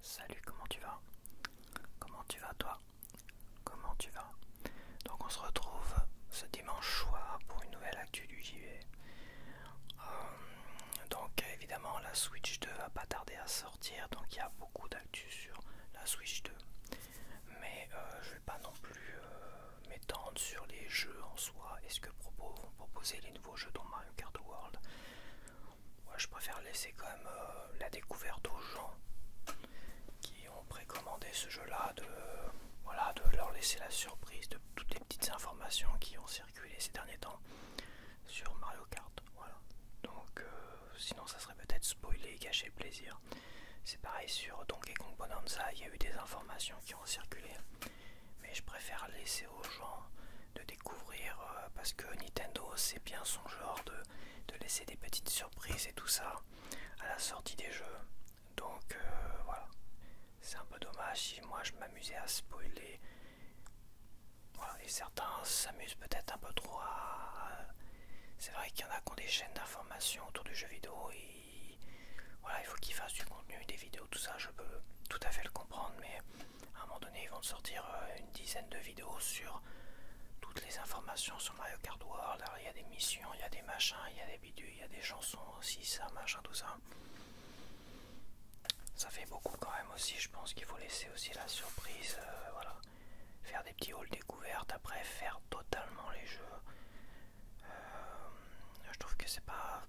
Salut, comment tu vas? Comment tu vas toi? Comment tu vas? Donc on se retrouve ce dimanche soir pour une nouvelle actu du JV. Donc évidemment la Switch 2 va pas tarder à sortir, donc il y a beaucoup d'actu sur la Switch 2. Mais je vais pas non plus m'étendre sur les jeux en soi. Est-ce que vont proposer les nouveaux jeux dans Mario Kart World? Ouais, je préfère laisser quand même la découverte aux gens qui ont précommandé ce jeu-là, voilà, de leur laisser la surprise de toutes les petites informations qui ont circulé ces derniers temps sur Mario Kart. Voilà. Donc sinon ça serait peut-être spoiler et gâcher le plaisir. C'est pareil sur Donkey Kong Bonanza, il y a eu des informations qui ont circulé, mais je préfère laisser aux gens de découvrir parce que Nintendo c'est bien son genre de laisser des petites surprises et tout ça à la sortie des jeux. Donc voilà, c'est un peu dommage si moi je m'amusais à spoiler. Voilà, et certains s'amusent peut-être un peu trop C'est vrai qu'il y en a qui ont des chaînes d'information autour du jeu vidéo et voilà, il faut qu'ils fassent du contenu, des vidéos, tout ça, je peux tout à fait le comprendre, mais à un moment donné ils vont te sortir une dizaine de vidéos sur toutes les informations sur Mario Kart World. Alors il y a des missions, il y a des machins, il y a des bidules, il y a des chansons aussi, ça, machin, tout ça. Ça fait beaucoup quand même aussi, je pense qu'il faut laisser aussi la surprise, voilà. Faire des petits halls découvertes, après faire totalement les jeux. Je trouve que c'est pas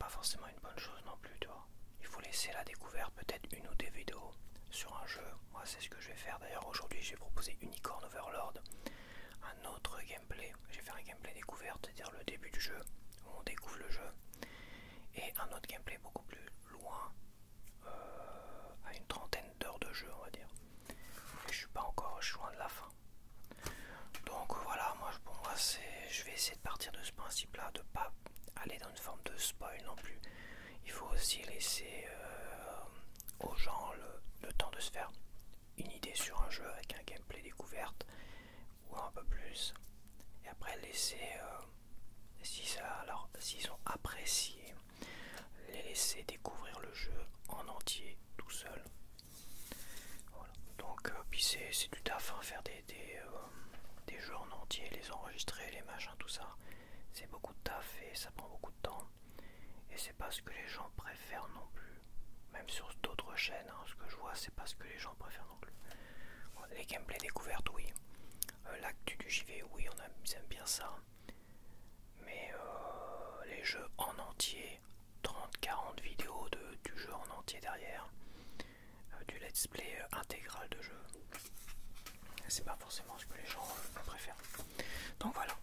forcément une bonne chose non plus, tu vois. Il faut laisser la découverte, peut-être une ou deux vidéos sur un jeu. Moi c'est ce que je vais faire d'ailleurs aujourd'hui, j'ai proposé Unicorn Overlord, un autre gameplay. J'ai fait un gameplay découverte, c'est-à-dire le début du jeu, où on découvre le jeu, et un autre gameplay beaucoup plus loin, à une trentaine d'heures de jeu on va dire. Et je suis pas encore, je suis loin de la fin. Donc voilà, pour moi je vais essayer de partir de ce principe là, de pas aller dans une forme de spoil non plus. Il faut aussi laisser aux gens le temps de se faire une idée sur un jeu avec un gameplay découverte ou un peu plus, et après laisser s'ils ont apprécié, les laisser découvrir le jeu en entier tout seul. Voilà. Donc puis c'est du taf, hein, faire des jeux en entier, les enregistrer, les machins, tout ça, c'est beaucoup de taf et ça prend beaucoup de temps, et c'est pas ce que les gens préfèrent non plus. Même sur d'autres chaînes, hein, ce que je vois, c'est pas ce que les gens préfèrent non plus. Les gameplays découvertes, oui. L'actu du JV, oui, ils aiment bien ça. Mais les jeux en entier, 30-40 vidéos du jeu en entier derrière, du let's play intégral de jeu, c'est pas forcément ce que les gens préfèrent. Donc voilà.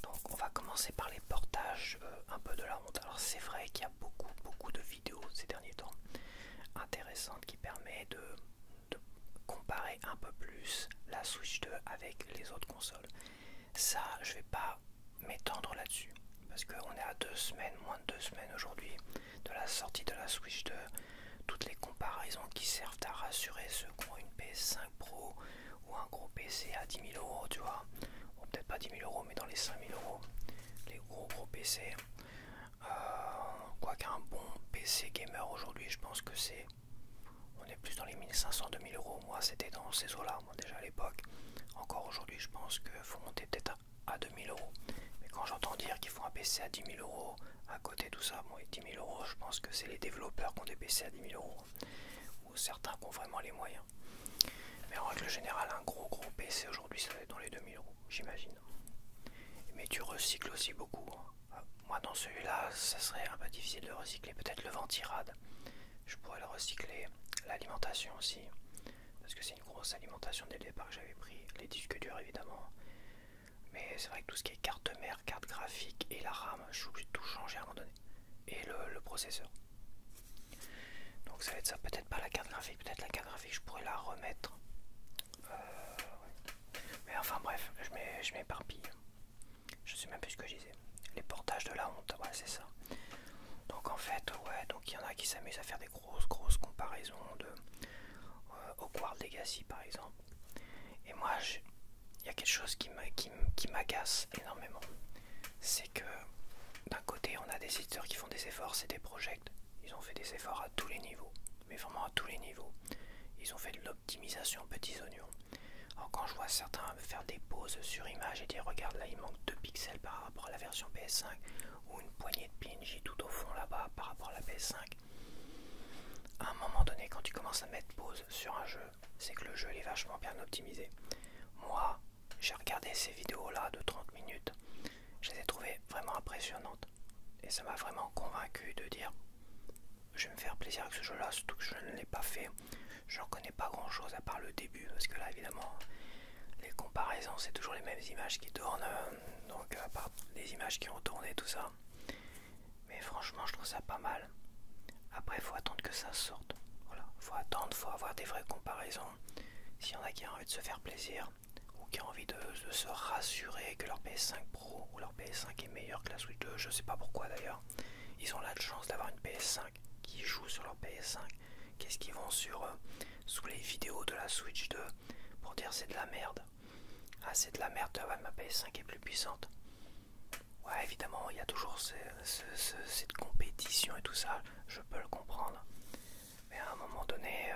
Donc on va commencer par les portages un peu de la honte. Alors c'est vrai qu'il y a beaucoup de vidéos ces derniers temps intéressantes qui permettent de comparer un peu plus la Switch 2 avec les autres consoles. Ça, je vais pas m'étendre là-dessus parce qu'on est à 2 semaines, moins de 2 semaines aujourd'hui de la sortie de la Switch 2. Toutes les comparaisons qui servent à rassurer ceux qui ont une PS5 Pro ou un gros PC à 10 000 €, tu vois, bon, peut-être pas 10 000 € mais dans les 5 000 €, les gros PC. Quoique un bon PC gamer aujourd'hui, je pense que on est plus dans les 1500-2000 €. Moi c'était dans ces eaux là, moi déjà à l'époque. Encore aujourd'hui je pense qu'il faut monter peut-être à 2000 €. Mais quand j'entends dire qu'il faut un PC à 10 000 € à côté tout ça, bon, et 10 000 €, je pense que c'est les développeurs qui ont des PC à 10 000 €, ou certains qui ont vraiment les moyens. Mais en règle générale, un gros PC aujourd'hui ça va être dans les 2000 €, j'imagine. Mais tu recycles aussi beaucoup, hein. Moi dans celui-là ça serait un peu difficile de recycler, peut-être le ventirad je pourrais le recycler, l'alimentation aussi, parce que c'est une grosse alimentation dès le départ que j'avais pris, les disques durs évidemment, mais c'est vrai que tout ce qui est carte mère, carte graphique et la RAM, je suis obligé de tout changer à un moment donné, et le processeur. Donc ça va être ça, peut-être pas la carte graphique, peut-être la carte graphique je pourrais la remettre. Ouais. Mais enfin bref, je m'éparpille. Je sais même plus ce que je disais. Les portages de la honte, ouais c'est ça. Donc en fait, ouais, donc il y en a qui s'amusent à faire des grosses comparaisons de Hogwarts Legacy par exemple. Et moi, il y a quelque chose qui m'agace énormément. C'est que d'un côté on a des éditeurs qui font des efforts, c'est des projects. Ils ont fait des efforts à tous les niveaux, mais vraiment à tous les niveaux. Ils ont fait de l'optimisation petits oignons. Alors quand je vois certains faire des pauses sur image et dire regarde là il manque 2 pixels par rapport à la version PS5 ou une poignée de PNJ tout au fond là-bas par rapport à la PS5, à un moment donné quand tu commences à mettre pause sur un jeu, c'est que le jeu il est vachement bien optimisé. Moi j'ai regardé ces vidéos là de 30 minutes, je les ai trouvées vraiment impressionnantes et ça m'a vraiment convaincu de dire je vais me faire plaisir avec ce jeu là, surtout que je ne l'ai pas fait. J'en connais pas grand chose à part le début parce que là évidemment les comparaisons c'est toujours les mêmes images qui tournent, donc à part les images qui ont tourné tout ça, mais franchement je trouve ça pas mal. Après faut attendre que ça sorte, voilà, faut attendre, faut avoir des vraies comparaisons. S'il y en a qui ont envie de se faire plaisir ou qui ont envie de se rassurer que leur PS5 Pro ou leur PS5 est meilleur que la Switch 2, je sais pas pourquoi d'ailleurs, ils ont la chance d'avoir une PS5 qui joue sur leur PS5. Qu'est-ce qu'ils vont sous les vidéos de la Switch 2 pour dire c'est de la merde? Ah c'est de la merde, ouais, ma PS5 est plus puissante. Ouais évidemment il y a toujours cette compétition et tout ça, je peux le comprendre. Mais à un moment donné,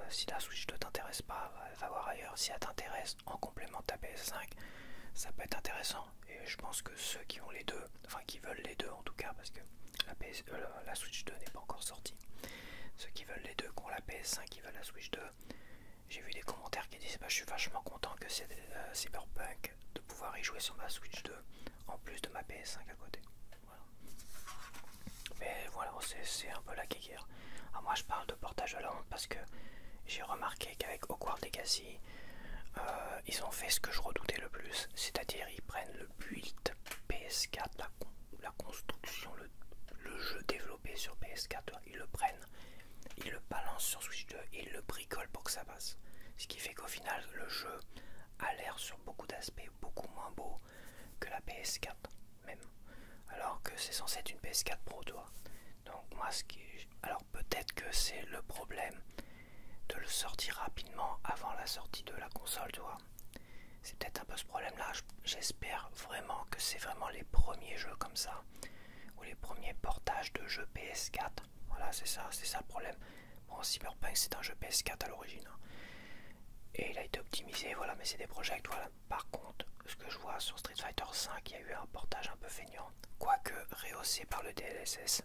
si la Switch 2 t'intéresse pas, va voir ailleurs. Si elle t'intéresse en complément de ta PS5, ça peut être intéressant. Et je pense que ceux qui ont les deux, enfin qui veulent les deux en tout cas, parce que la Switch 2 n'est pas encore sortie. Ceux qui veulent les deux, qui ont la PS5, qui veulent la Switch 2, j'ai vu des commentaires qui disent bah, je suis vachement content que c'est Cyberpunk de pouvoir y jouer sur ma Switch 2 en plus de ma PS5 à côté. Voilà. Mais voilà, c'est un peu la guéguerre. Alors moi je parle de portage à la honte parce que j'ai remarqué qu'avec Hogwarts Legacy, ils ont fait ce que je redoutais le plus, c'est-à-dire ils prennent le build PS4, la construction, le jeu développé sur PS4, ils le prennent, ils le balancent sur Switch 2 et ils le bricolent pour que ça passe. Ce qui fait qu'au final, le jeu a l'air sur beaucoup d'aspects beaucoup moins beau que la PS4 même. Alors que c'est censé être une PS4 Pro, toi. Donc moi, alors peut-être que c'est le problème de le sortir rapidement avant la sortie de la console, tu vois. C'est peut-être un peu ce problème-là. J'espère vraiment que c'est vraiment les premiers jeux comme ça, ou les premiers portages de jeux PS4. Voilà, c'est ça le problème. Bon, Cyberpunk c'est un jeu PS4 à l'origine, hein. Et il a été optimisé, voilà, mais c'est des projets, voilà. Par contre, ce que je vois sur Street Fighter V, il y a eu un portage un peu feignant, quoique rehaussé par le DLSS.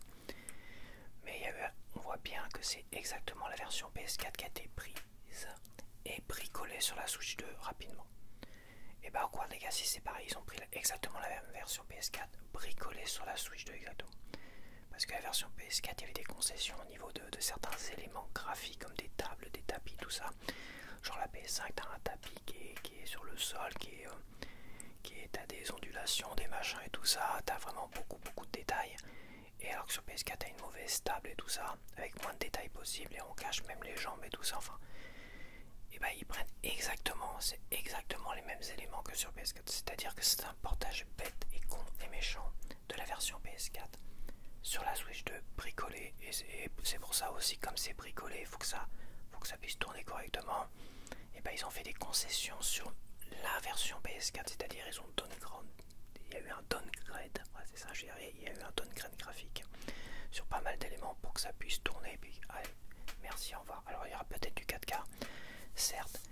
Mais on voit bien que c'est exactement la version PS4 qui a été prise et bricolée sur la Switch 2 rapidement. Et bah Hogwarts Legacy c'est pareil, ils ont pris exactement la même version PS4 bricolée sur la Switch 2 exactement. Parce que la version PS4 il y avait des concessions au niveau de certains éléments graphiques comme des tables, des tapis, tout ça. Genre la PS5 t'as un tapis qui est sur le sol, t'as des ondulations, des machins et tout ça, t'as vraiment beaucoup de détails. Et alors que sur PS4 t'as une mauvaise table et tout ça, avec moins de détails possible et on cache même les jambes et tout ça, enfin. Et bah ils prennent c'est exactement les mêmes éléments que sur PS4, c'est-à-dire que c'est un portage bête et con et méchant de la version PS4 sur la Switch 2 bricolée, et c'est pour ça aussi comme c'est bricolé, faut que ça puisse tourner correctement. Et bah ils ont fait des concessions sur la version PS4, c'est-à-dire ils ont il y a eu un downgrade, ouais, c'est ça, il y a eu un downgrade graphique sur pas mal d'éléments pour que ça puisse tourner. Puis, allez, merci, au revoir. Alors il y aura peut-être du 4K, certes,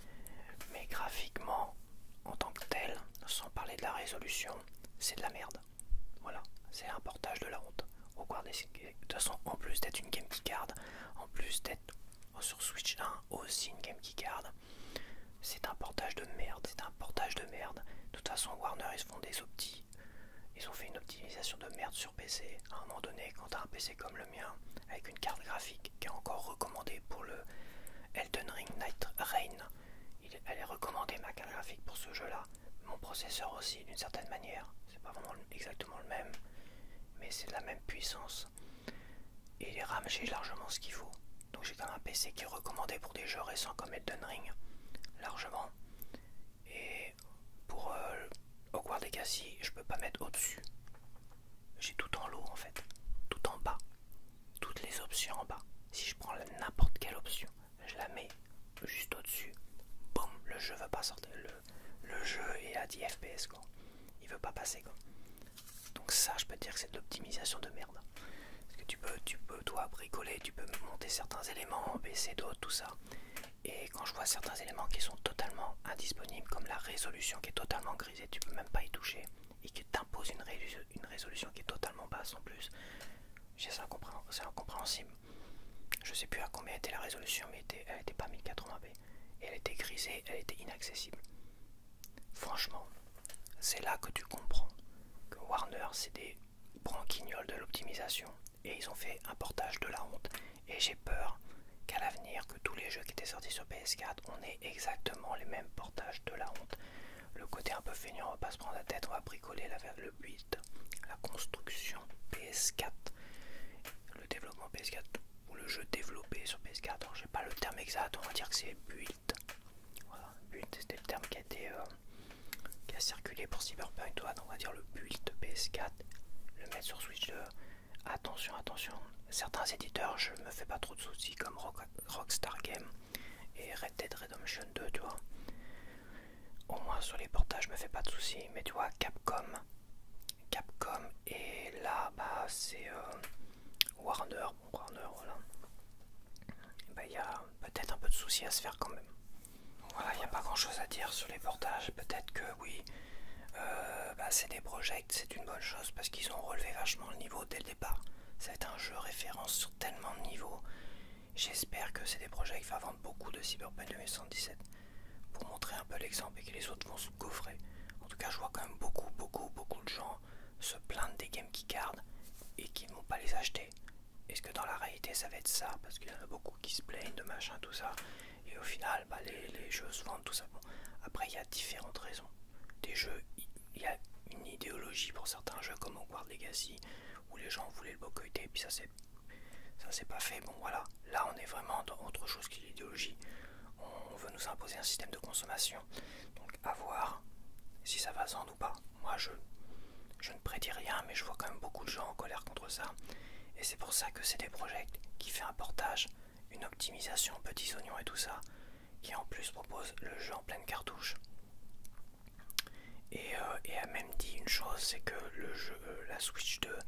mais graphiquement, en tant que tel, sans parler de la résolution, c'est de la merde. Voilà, c'est un portage de la honte. De toute façon, en plus d'être une Game Keycard, en plus d'être sur Switch 1 aussi une Game Keycard, c'est un portage de merde, De toute façon, Warner, ils se font des optis. Ils ont fait une optimisation de merde sur PC. À un moment donné, quand t'as un PC comme le mien, avec une carte graphique qui est encore recommandée pour le Elden Ring Night Rain, elle est recommandée, ma carte graphique, pour ce jeu-là. Mon processeur aussi, d'une certaine manière. C'est pas vraiment exactement le même, mais c'est de la même puissance. Et les RAM, j'ai largement ce qu'il faut. Donc j'ai quand même un PC qui est recommandé pour des jeux récents comme Elden Ring, largement. Et pour Hogwarts Legacy, je peux pas mettre au-dessus. J'ai tout en lot en fait, tout en bas, toutes les options en bas. Si je prends n'importe quelle option, je la mets juste au-dessus, boum, le jeu veut pas sortir. Le jeu est à 10 FPS quoi. Il veut pas passer quoi. Donc ça, je peux te dire que c'est de l'optimisation de merde. Parce que tu peux toi bricoler, tu peux monter certains éléments, baisser d'autres, tout ça. Et quand je vois certains éléments qui sont totalement indisponibles, comme la résolution qui est totalement grisée, tu peux même pas y toucher, et qui t'impose une résolution qui est totalement basse en plus, c'est incompréhensible. Je sais plus à combien était la résolution, mais elle était pas 1080p. Et elle était grisée, elle était inaccessible. Franchement, c'est là que tu comprends que Warner, c'est des branquignoles de l'optimisation. Et ils ont fait un portage de la honte. Et j'ai peur qu'à l'avenir, que tous les jeux qui étaient sortis sur PS4, on ait exactement les mêmes portages de la honte. Le côté un peu feignant, on va pas se prendre la tête, on va bricoler le build, la construction PS4, le développement PS4, ou le jeu développé sur PS4. Alors, j'ai pas le terme exact, on va dire que c'est build. Voilà, build, c'était le terme qui a circulé pour Cyberpunk, toi, on va dire le build PS4, le mettre sur Switch 2. Attention, attention, certains éditeurs, je me fais pas trop de soucis, comme Rockstar Games et Red Dead Redemption 2, tu vois. Au moins sur les portages, je me fais pas de soucis, mais tu vois, Capcom, et là, bah, c'est Warner, bon, Warner, voilà. Bah, il y a peut-être un peu de soucis à se faire quand même. Voilà, il n'y a pas grand chose à dire sur les portages, peut-être que oui, bah, c'est des projets, c'est une bonne chose parce qu'ils ont relevé vachement le niveau dès le départ. Ça va être un jeu référence sur tellement de niveaux. J'espère que c'est des projets qui vont vendre beaucoup de Cyberpunk 2077 pour montrer un peu l'exemple et que les autres vont se gaufrer. En tout cas, je vois quand même beaucoup de gens se plaindre des Game Keycards et qui ne vont pas les acheter. Est-ce que dans la réalité ça va être ça? Parce qu'il y en a beaucoup qui se plaignent de machin, tout ça. Et au final, bah, les jeux se vendent, tout ça. Bon. Après, il y a différentes raisons. Des jeux, il y a une idéologie pour certains jeux comme Hogwarts Legacy où les gens voulaient le boycotter et puis ça c'est pas fait. Bon voilà, là on est vraiment dans autre chose que l'idéologie. On veut nous imposer un système de consommation. Donc à voir si ça va se vendre ou pas. Moi je ne prédis rien, mais je vois quand même beaucoup de gens en colère contre ça. Et c'est pour ça que c'est des projets qui fait un portage, une optimisation, petits oignons et tout ça, qui en plus propose le jeu en pleine cartouche. Et a même dit une chose, c'est que le jeu, la Switch 2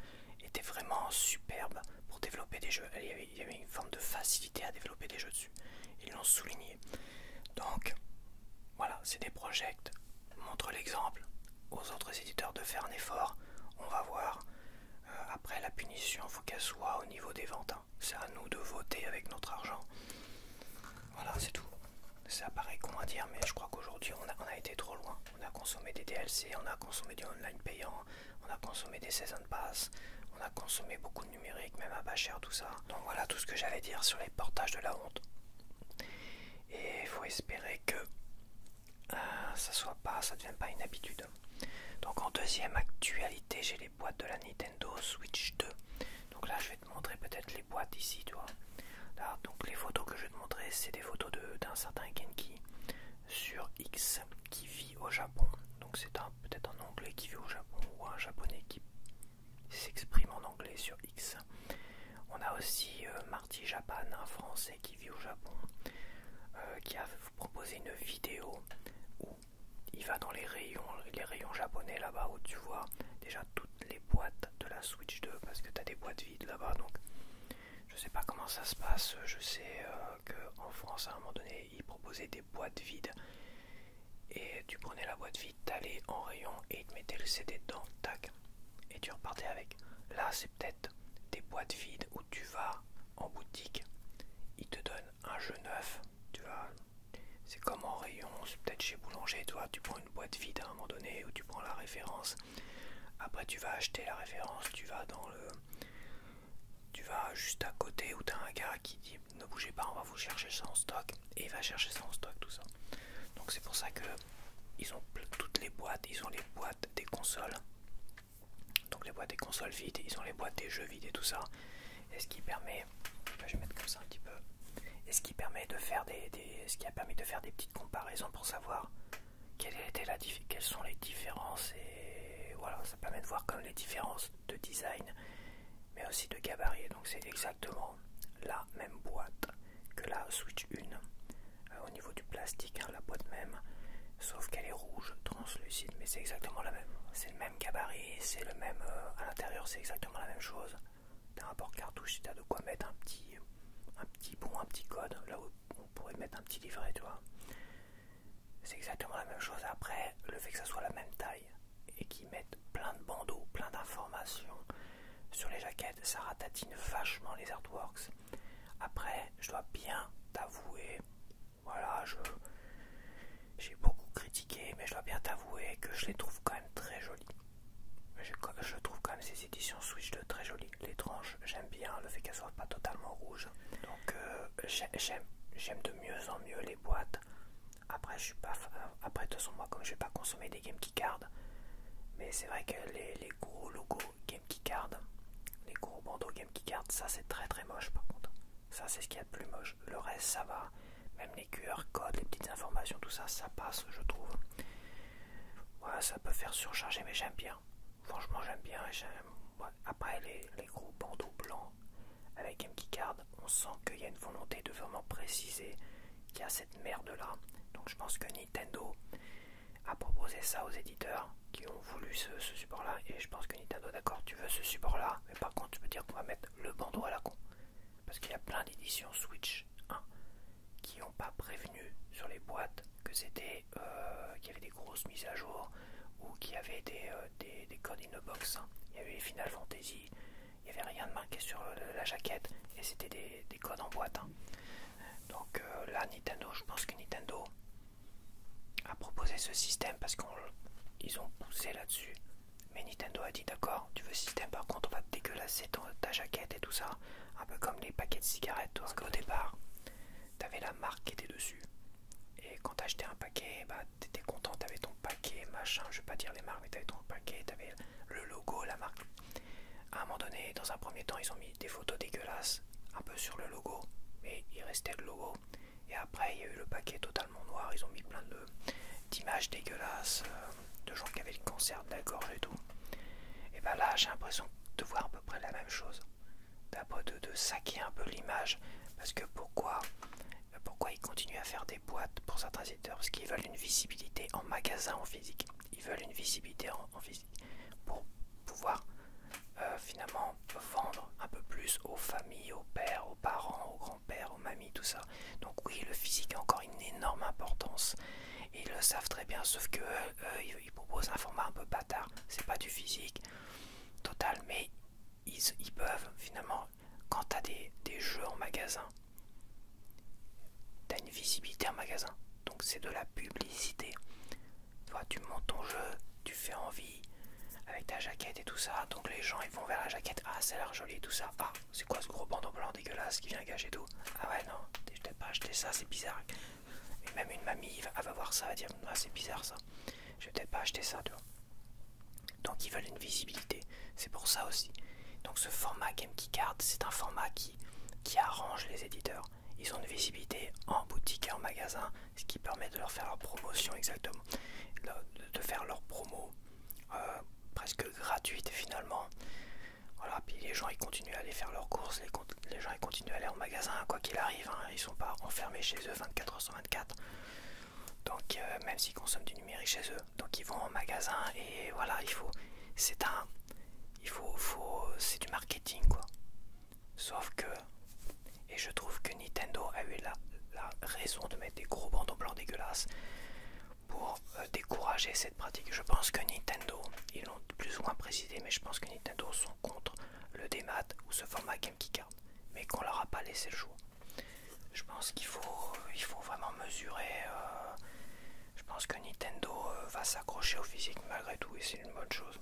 était vraiment superbe pour développer des jeux. Il y avait une forme de facilité à développer des jeux dessus. Ils l'ont souligné. Donc voilà, c'est des projets. Montre l'exemple aux autres éditeurs de faire un effort. On va voir. Après la punition, il faut qu'elle soit au niveau des ventes. Hein. C'est à nous de voter avec notre argent. Voilà, c'est tout. Ça paraît con à dire, mais je crois qu'aujourd'hui on a été trop loin. On a consommé des DLC, on a consommé du online payant, on a consommé des season pass, on a consommé beaucoup de numérique, même à pas cher, tout ça. Donc voilà tout ce que j'allais dire sur les portages de la honte. Et il faut espérer que ça devienne pas une habitude. Donc en deuxième actualité, j'ai les boîtes de la Nintendo Switch 2. Donc là, je vais te montrer peut-être les boîtes ici, tu vois. Là, donc les photos que je vais te montrer, c'est des photos d'un certain Genki sur X qui vit au Japon. Donc c'est peut-être un anglais qui vit au Japon ou un japonais qui s'exprime en anglais sur X. On a aussi Marty Japan, un français qui vit au Japon, qui a proposé une vidéo où il va dans les rayons japonais là-bas où tu vois déjà toutes les boîtes de la Switch 2 parce que tu as des boîtes vides là-bas. Donc je sais pas comment ça se passe. Je sais qu'en France à un moment donné ils proposaient des boîtes vides et tu prenais la boîte vide, t'allais en rayon et ils te mettaient le CD dedans, tac, et tu repartais avec. Là c'est peut-être des boîtes vides où tu vas en boutique, ils te donnent un jeu neuf, tu vois. C'est comme en rayon, c'est peut-être chez Boulanger, toi, tu prends une boîte vide à un moment donné où tu prends la référence. Après tu vas acheter la référence, tu vas juste à côté où tu as un gars qui dit ne bougez pas, on va vous chercher ça en stock, et il va chercher ça en stock, tout ça. Donc c'est pour ça que ils ont toutes les boîtes, ils ont les boîtes des consoles. Donc les boîtes des consoles vides, ils ont les boîtes des jeux vides et tout ça. Et ce qui permet, je vais mettre comme ça un petit peu. Et ce qui permet de faire ce qui a permis de faire des petites comparaisons pour savoir quelles sont les différences, et voilà, ça permet de voir comme les différences de design mais aussi de gabarit. Donc c'est exactement la même boîte que la Switch 1 au niveau du plastique, hein, la boîte même, sauf qu'elle est rouge translucide, mais c'est exactement la même. c'est le même gabarit, c'est le même... à l'intérieur c'est exactement la même chose. T'as un port cartouche si t'as de quoi mettre un petit bon, un petit code, là où on pourrait mettre un petit livret, tu vois. C'est exactement la même chose. Après, le fait que ça soit la même taille et qu'ils mettent plein de bandeaux, plein d'informations sur les jaquettes, ça ratatine vachement les artworks. Après, je dois bien t'avouer, voilà, j'ai beaucoup critiqué, mais je dois bien t'avouer que je les trouve quand même très jolies. Je trouve quand même ces éditions Switch 2 très jolies. Les tranches, j'aime bien le fait qu'elles soient pas totalement rouges. Donc j'aime de mieux en mieux les boîtes. Après, je suis pas. Après, de toute façon, moi, comme je vais pas consommer des Game Keycards, mais c'est vrai que les gros logos Game Keycard, les gros bandeaux Game Keycard, ça c'est très très moche par contre. Ça c'est ce qu'il y a de plus moche. Le reste ça va. Même les QR codes, les petites informations, tout ça, ça passe, je trouve. Voilà, ça peut faire surcharger, mais j'aime bien. Franchement, j'aime bien. Ouais. Après, les gros bandeaux blancs avec Game Keycard, on sent qu'il y a une volonté de vraiment préciser qu'il y a cette merde là. Donc je pense que Nintendo a proposé ça aux éditeurs qui ont voulu ce support là, et je pense que Nintendo, d'accord, tu veux ce support là, mais par contre tu peux dire qu'on va mettre le bandeau à la con, parce qu'il y a plein d'éditions Switch 1 qui n'ont pas prévenu sur les boîtes que c'était qu'il y avait des grosses mises à jour ou qu'il y avait des codes in the box, hein. Il y avait les Final Fantasy, il n'y avait rien de marqué sur la jaquette et c'était des codes en boîte, hein. Donc là Nintendo, je pense que Nintendo a proposé ce système parce qu'ils ont poussé là-dessus, mais Nintendo a dit d'accord, tu veux ce système, par contre on va te dégueulasser ta jaquette et tout ça, un peu comme les paquets de cigarettes, toi. Parce qu'au départ t'avais la marque qui était dessus et quand t'achetais un paquet, bah t'étais content, t'avais ton paquet machin, je vais pas dire les marques, mais t'avais ton paquet, t'avais le logo, la marque. À un moment donné, dans un premier temps, ils ont mis des photos dégueulasses un peu sur le logo, mais il restait le logo. Et après, il y a eu le paquet totalement noir, ils ont mis plein d'images dégueulasses, de gens qui avaient le cancer de la gorge et tout. Et ben là, j'ai l'impression de voir à peu près la même chose, de saquer un peu l'image, parce que pourquoi ils continuent à faire des boîtes pour certains éditeurs? Parce qu'ils veulent une visibilité en magasin, en physique. Ils veulent une visibilité en physique pour pouvoir finalement vendre un peu plus aux familles, aux pères, aux parents, aux grands-pères, aux mamies, tout ça. Donc oui, le physique a encore une énorme importance. Et ils le savent très bien, sauf que ils proposent un format un peu bâtard. C'est pas du physique total, mais ils peuvent finalement, quand t'as des jeux en magasin, t'as une visibilité en magasin. Donc c'est de la publicité. Tu montes ton jeu, tu fais envie avec ta jaquette et tout ça, donc les gens ils vont vers la jaquette, ah ça a l'air joli tout ça, ah c'est quoi ce gros bandeau blanc dégueulasse qui vient gâcher tout, ah ouais non, je vais peut-être pas acheter ça, c'est bizarre. Et même une mamie elle va voir ça, elle va dire ah c'est bizarre ça, je vais peut-être pas acheter ça, tu vois. Donc ils veulent une visibilité, c'est pour ça aussi. Donc ce format Game Keycard, c'est un format qui arrange les éditeurs. Ils ont une visibilité en boutique et en magasin, ce qui permet de leur faire leur promotion exactement, de faire leur promo presque gratuite finalement. Voilà, puis les gens ils continuent à aller faire leurs courses, les gens ils continuent à aller en magasin quoi qu'il arrive, hein. Ils sont pas enfermés chez eux 24h/24. Donc même s'ils consomment du numérique chez eux, donc ils vont en magasin et voilà, c'est du marketing quoi. Sauf que, et je trouve que Nintendo a eu la raison de mettre des gros bandeaux blancs dégueulasses pour décourager cette pratique. Je pense que Nintendo, ils l'ont plus ou moins précisé, mais je pense que Nintendo sont contre le démat ou ce format Game Keycard, mais qu'on leur a pas laissé le choix. Je pense qu'il faut vraiment mesurer. Je pense que Nintendo va s'accrocher au physique malgré tout, et c'est une bonne chose.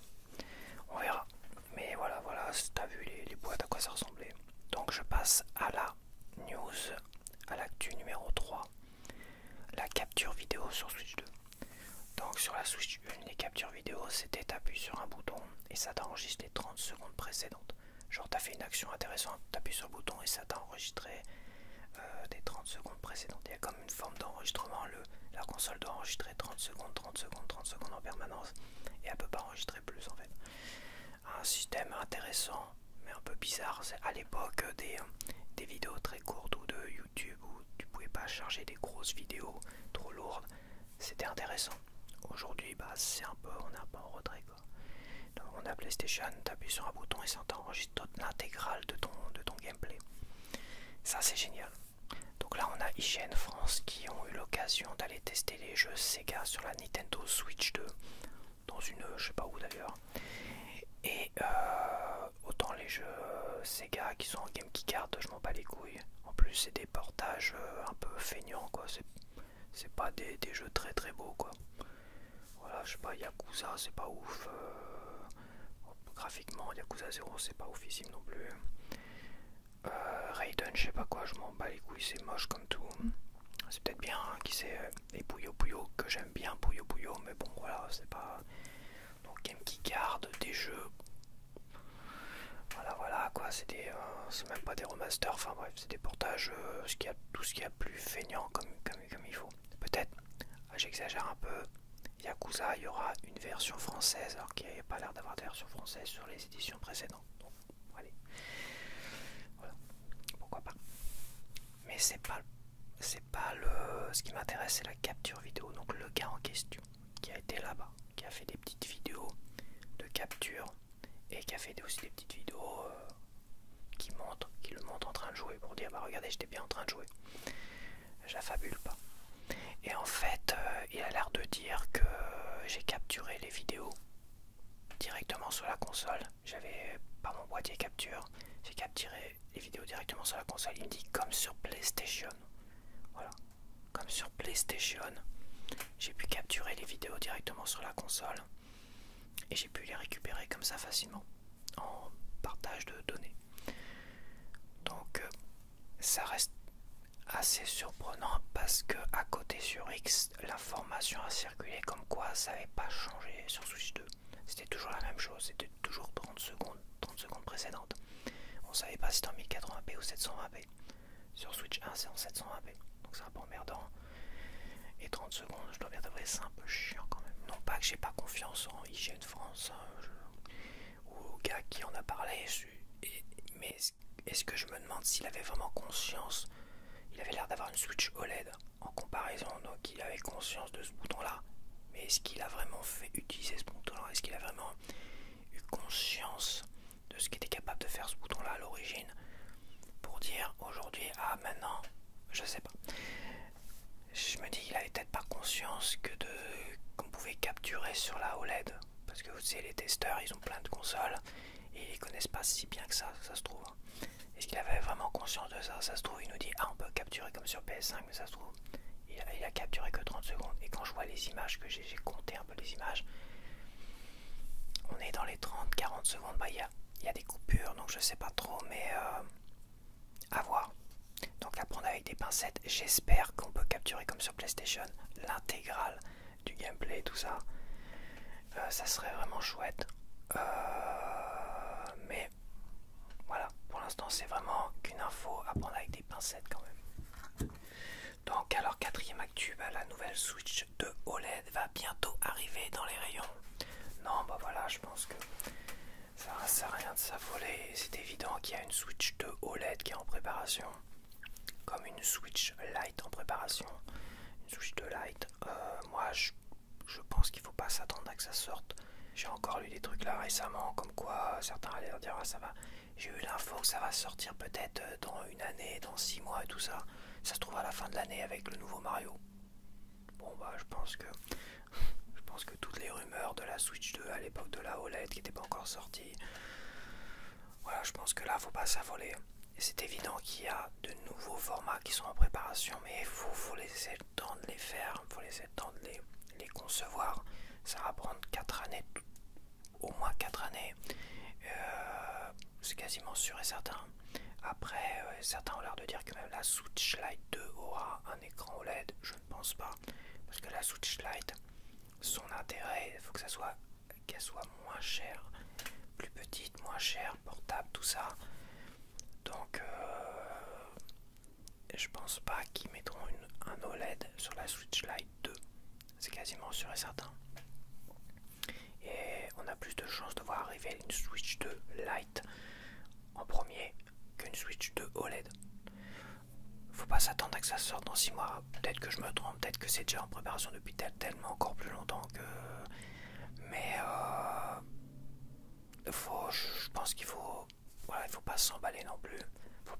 On verra. Mais voilà, t'as vu les boîtes à quoi ça ressemblait. Donc je passe à la news, à l'actu numéro 3, la capture vidéo sur Switch 2. Donc sur la Switch 1, les captures vidéo, c'était t'appuies sur un bouton et ça t'enregistre les 30 secondes précédentes. Genre t'as fait une action intéressante, t'appuies sur le bouton et ça t'a enregistré des 30 secondes précédentes. Il y a comme une forme d'enregistrement, la console doit enregistrer 30 secondes, 30 secondes, 30 secondes en permanence et elle peut pas enregistrer plus en fait. Un système intéressant mais un peu bizarre. C'est à l'époque des vidéos très courtes ou de YouTube où tu pouvais pas charger des grosses vidéos trop lourdes. C'était intéressant. Aujourd'hui, bah, on est un peu en retrait quoi. PlayStation, tu appuies sur un bouton et ça t'enregistre l'intégrale de ton gameplay. Ça c'est génial. Donc là on a IGN France qui ont eu l'occasion d'aller tester les jeux Sega sur la Nintendo Switch 2 dans une, je sais pas où d'ailleurs. Et autant les jeux Sega qui sont en Game Keycard, je m'en bats les couilles. En plus c'est des portages un peu feignants quoi, c'est pas des jeux très très beaux quoi. Voilà, je sais pas, Yakuza c'est pas ouf. Graphiquement Yakuza 0 c'est pas oufissime non plus. Raiden je sais pas quoi, je m'en bats les couilles, c'est moche comme tout. C'est peut-être bien hein, qui c'est et Puyo Puyo que j'aime bien Puyo Puyo, mais bon voilà c'est pas. Donc Game Keycard, des jeux. Voilà quoi, c'est même pas des remasters, enfin bref, c'est des portages, tout ce qu'il y a plus feignant comme il faut. Peut-être, j'exagère un peu, Yakuza, il y aura une version française, alors qu'il n'y a pas l'air d'avoir de version française sur les éditions précédentes. Donc, allez, voilà, pourquoi pas. Mais c'est pas ce qui m'intéresse, c'est la capture vidéo. Donc le gars en question, qui a été là-bas, qui a fait des petites vidéos de capture, et qui a fait aussi des petites vidéos qui le montre en train de jouer pour dire bah regardez j'étais bien en train de jouer, j'affabule pas. Et en fait il a l'air de dire que j'ai capturé les vidéos directement sur la console, j'avais pas mon boîtier capture, j'ai capturé les vidéos directement sur la console. Il me dit comme sur PlayStation, voilà, comme sur PlayStation j'ai pu capturer les vidéos directement sur la console et j'ai pu les récupérer comme ça facilement en partage de données. Donc ça reste assez surprenant parce que à côté sur X, l'information a circulé comme quoi ça n'avait pas changé sur Switch 2. C'était toujours la même chose, c'était toujours 30 secondes précédentes. On savait pas si c'était en 1080p ou 720p. Sur Switch 1 c'est en 720p, donc c'est un peu emmerdant. Et 30 secondes, je dois bien t'avouer, c'est un peu chiant quand même. Non pas que j'ai pas confiance en IGN France ou au gars qui en a parlé, mais est-ce que je me demande s'il avait vraiment conscience? Il avait l'air d'avoir une Switch OLED en comparaison, donc il avait conscience de ce bouton là. Mais est-ce qu'il a vraiment fait utiliser ce bouton là? Est-ce qu'il a vraiment eu conscience de ce qu'était capable de faire ce bouton là à l'origine pour dire aujourd'hui, ah maintenant, je sais pas. Je me dis qu'il avait peut-être pas conscience qu'on pouvait capturer sur la OLED. Parce que vous savez, les testeurs, ils ont plein de consoles et ils connaissent pas si bien que ça se trouve. Est-ce qu'il avait vraiment conscience de ça? Ça se trouve, il nous dit, ah on peut capturer comme sur PS5, mais ça se trouve, il a capturé que 30 secondes. Et quand je vois les images, que j'ai compté un peu les images, on est dans les 30-40 secondes, bah il y a des coupures, donc je sais pas trop, mais à voir. Donc à prendre avec des pincettes, j'espère qu'on peut capturer comme sur PlayStation l'intégrale du gameplay, tout ça. Ça serait vraiment chouette. Mais voilà, pour l'instant c'est vraiment qu'une info à prendre avec des pincettes quand même. Donc alors quatrième actu, bah, la nouvelle Switch 2 OLED va bientôt arriver dans les rayons. Non bah voilà, je pense que ça ne sert à rien de s'affoler. C'est évident qu'il y a une Switch 2 OLED qui est en préparation. Comme une Switch Lite en préparation. Une Switch 2 Lite. Moi je pense qu'il ne faut pas s'attendre à que ça sorte. J'ai encore lu des trucs là récemment, comme quoi certains allaient dire ah, ça va. J'ai eu l'info que ça va sortir peut-être dans une année, dans 6 mois et tout ça. Ça se trouve à la fin de l'année avec le nouveau Mario. Bon bah je pense que toutes les rumeurs de la Switch 2 à l'époque de la OLED qui n'était pas encore sortie. Voilà, je pense que là faut pas s'affoler. Et c'est évident qu'il y a de nouveaux formats qui sont en préparation, mais il faut laisser le temps de les faire, il faut laisser le temps de les concevoir. Ça va prendre 4 années, au moins 4 années. C'est quasiment sûr et certain. Après, certains ont l'air de dire que même la Switch Lite 2 aura un écran OLED. Je ne pense pas. Parce que la Switch Lite, son intérêt, il faut que qu'elle soit moins chère, plus petite, moins chère, portable, tout ça. Donc, je pense pas qu'ils mettront un OLED sur la Switch Lite 2. C'est quasiment sûr et certain. Et on a plus de chances de voir arriver une Switch 2 Lite en premier qu'une Switch 2 OLED. Faut pas s'attendre à que ça sorte dans 6 mois. Peut-être que je me trompe, peut-être que c'est déjà en préparation depuis tellement encore plus longtemps que... Mais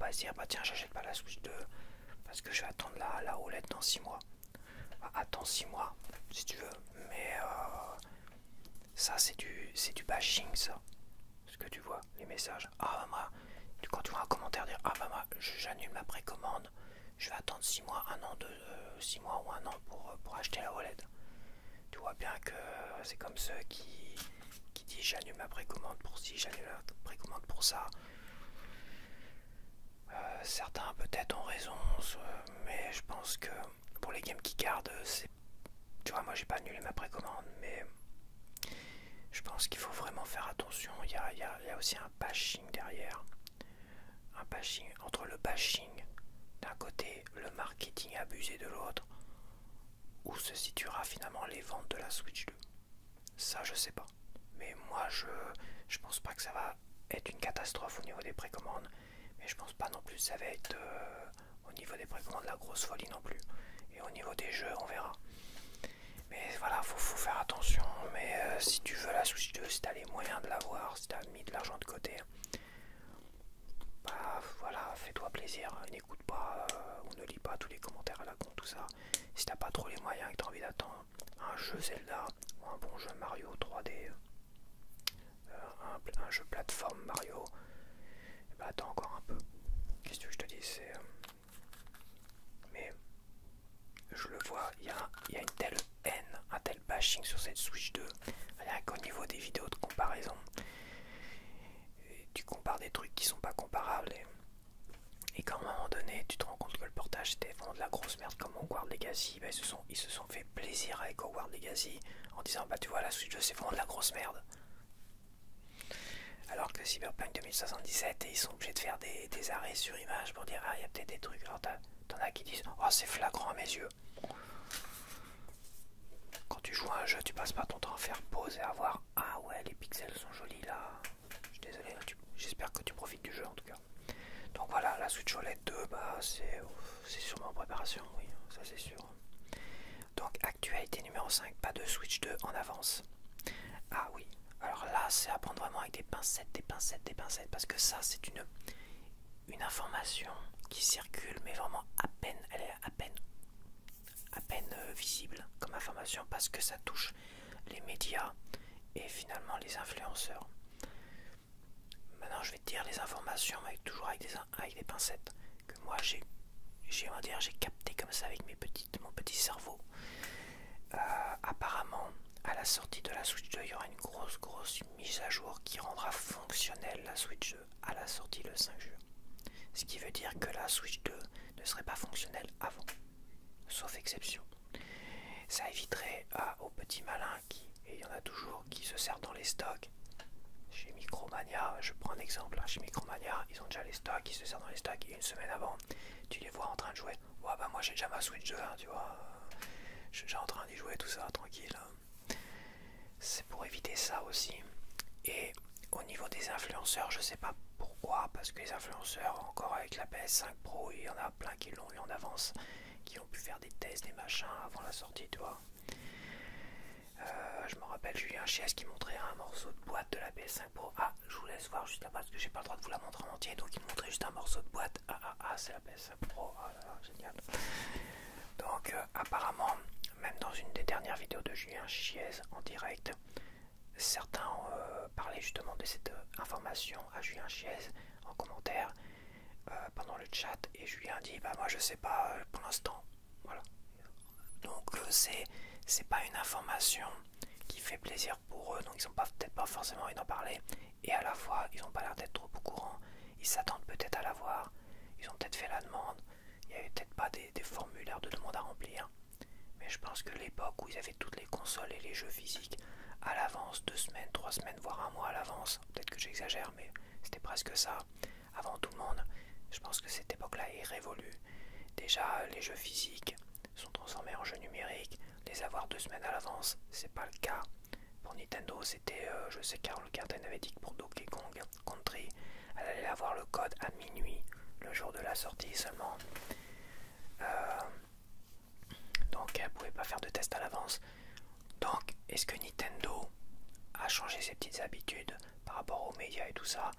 pourrait se dire bah tiens j'achète pas la Switch 2 parce que je vais attendre la OLED dans 6 mois. Bah, attends 6 mois si tu veux, mais ça c'est du bashing ça. Ce que tu vois, les messages. Ah bah moi, quand tu vois un commentaire dire ah bah moi j'annule ma précommande, je vais attendre 6 mois, 1 an, 6 mois ou 1 an pour acheter la OLED. Tu vois bien que c'est comme ceux qui disent j'annule ma précommande pour ci, j'annule la précommande pour ça. Certains peut-être ont raison, mais je pense que pour les games qui gardent, c'est... Tu vois, moi j'ai pas annulé ma précommande, mais je pense qu'il faut vraiment faire attention. Il y a aussi un bashing derrière. Un bashing, entre le bashing d'un côté, le marketing abusé de l'autre, où se situera finalement les ventes de la Switch 2. Ça je sais pas. Mais moi je pense pas que ça va être une catastrophe au niveau des précommandes. Mais je pense pas non plus que ça va être au niveau des précommandes la grosse folie non plus. Et au niveau des jeux on verra. Mais voilà, faut faire attention. Mais si tu veux la Switch 2, si t'as les moyens de l'avoir, si t'as mis de l'argent de côté, bah voilà, fais-toi plaisir. N'écoute pas ou ne lis pas tous les commentaires à la con, tout ça. Si t'as pas trop les moyens et que t'as envie d'attendre un jeu Zelda ou un bon jeu Mario 3D, un jeu plateforme Mario, bah attends encore un peu. Qu'est-ce que je te dis, c'est... Mais je le vois, il y a une telle haine, un tel bashing sur cette Switch 2, rien qu'au niveau des vidéos de comparaison. Et tu compares des trucs qui sont pas comparables et qu'à un moment donné tu te rends compte que le portage c'était vraiment de la grosse merde comme Hogwarts Legacy. Bah, ils se sont fait plaisir avec Hogwarts Legacy en disant bah tu vois la Switch 2 c'est vraiment de la grosse merde. Alors que Cyberpunk 2077 ils sont obligés de faire des arrêts sur image pour dire ah il y a peut-être des trucs. Alors t'en as qui disent oh c'est flagrant à mes yeux. Quand tu joues à un jeu tu passes pas ton temps à faire pause et à voir ah ouais les pixels sont jolis là. Je suis désolé, j'espère que tu profites du jeu en tout cas. Donc voilà, la Switch OLED 2 bah c'est sûrement en préparation, oui, ça c'est sûr. Donc actualité numéro 5, pas de Switch 2 en avance. Ah oui, alors là c'est à prendre vraiment avec des pincettes, parce que ça c'est une information qui circule, mais vraiment à peine, elle est à peine visible comme information, parce que ça touche les médias et finalement les influenceurs. Maintenant je vais te dire les informations, mais toujours avec des pincettes, que moi j'ai capté comme ça avec mon petit cerveau. Apparemment, à la sortie de la Switch 2, il y aura une grosse mise à jour qui rendra fonctionnelle la Switch 2 à la sortie le 5 juin. Ce qui veut dire que la Switch 2 ne serait pas fonctionnelle avant, sauf exception. Ça éviterait aux petits malins et il y en a toujours, qui se servent dans les stocks. Chez Micromania, je prends un exemple, chez Micromania, ils ont déjà les stocks, ils se servent dans les stocks et une semaine avant, tu les vois en train de jouer. Ouais bah moi j'ai déjà ma Switch 2, hein, tu vois. Je suis déjà en train d'y jouer, tout ça, tranquille. C'est pour éviter ça aussi. Et au niveau des influenceurs, je sais pas pourquoi, parce que les influenceurs, encore avec la PS5 Pro, il y en a plein qui l'ont eu en avance, qui ont pu faire des tests, des machins avant la sortie, tu vois. Je me rappelle Julien Chies qui montrait un morceau de boîte de la PS5 Pro. Ah, je vous laisse voir juste là-bas parce que j'ai pas le droit de vous la montrer en entier, donc il montrait juste un morceau de boîte. C'est la PS5 Pro. Ah là là, génial. Donc apparemment, même dans une des dernières vidéos de Julien Chies en direct, certains ont parlé justement de cette information à Julien Chies en commentaire pendant le chat, et Julien dit bah moi je sais pas pour l'instant. Voilà. Donc c'est pas une information qui fait plaisir pour eux, donc ils ont peut-être pas forcément envie d'en parler, et à la fois ils ont pas l'air d'être trop au courant, ils s'attendent peut-être à l'avoir, ils ont peut-être fait la demande, il y avait peut-être pas des formulaires de demande à remplir, mais je pense que l'époque où ils avaient toutes les consoles et les jeux physiques à l'avance, 2 semaines, 3 semaines, voire un mois à l'avance, peut-être que j'exagère, mais c'était presque ça, avant tout le monde, je pense que cette époque-là est révolue. Déjà les jeux physiques sont transformés en jeux numériques, les avoir 2 semaines à l'avance, c'est pas le cas. Pour Nintendo, c'était, je sais Carol Carten avait dit que pour Donkey Kong Country, elle allait avoir le code à minuit, le jour de la sortie seulement. Donc elle pouvait pas faire de test à l'avance. Donc est-ce que Nintendo a changé ses petites habitudes par rapport aux médias et tout ça,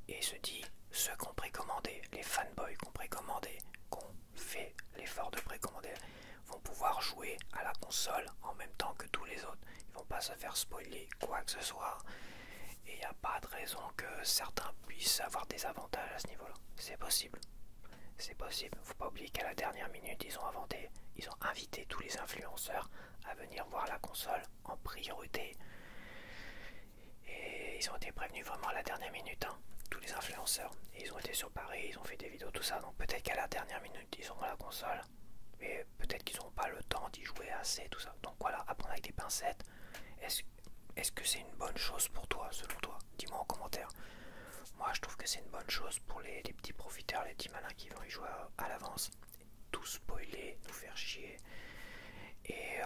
et se dit ceux qui ont précommandé, les fanboys qui ont précommandé, qui ont fait l'effort de précommander, vont pouvoir jouer à la console en même temps que tous les autres. Ils vont pas se faire spoiler quoi que ce soit. Et il n'y a pas de raison que certains puissent avoir des avantages à ce niveau-là. C'est possible. C'est possible. Faut pas oublier qu'à la dernière minute, ils ont invité tous les influenceurs à venir voir la console en priorité. Et ils ont été prévenus vraiment à la dernière minute, hein, tous les influenceurs. Et ils ont été sur Paris, ils ont fait des vidéos, tout ça. Donc peut-être qu'à la dernière minute, ils auront la console. Mais peut-être qu'ils n'auront pas le temps d'y jouer assez, tout ça. Donc voilà, à prendre avec des pincettes. Est-ce que c'est une bonne chose pour toi, selon toi? Dis-moi en commentaire. Moi, je trouve que c'est une bonne chose pour les petits profiteurs, les petits malins qui vont y jouer à l'avance. Tout spoiler, nous faire chier. Et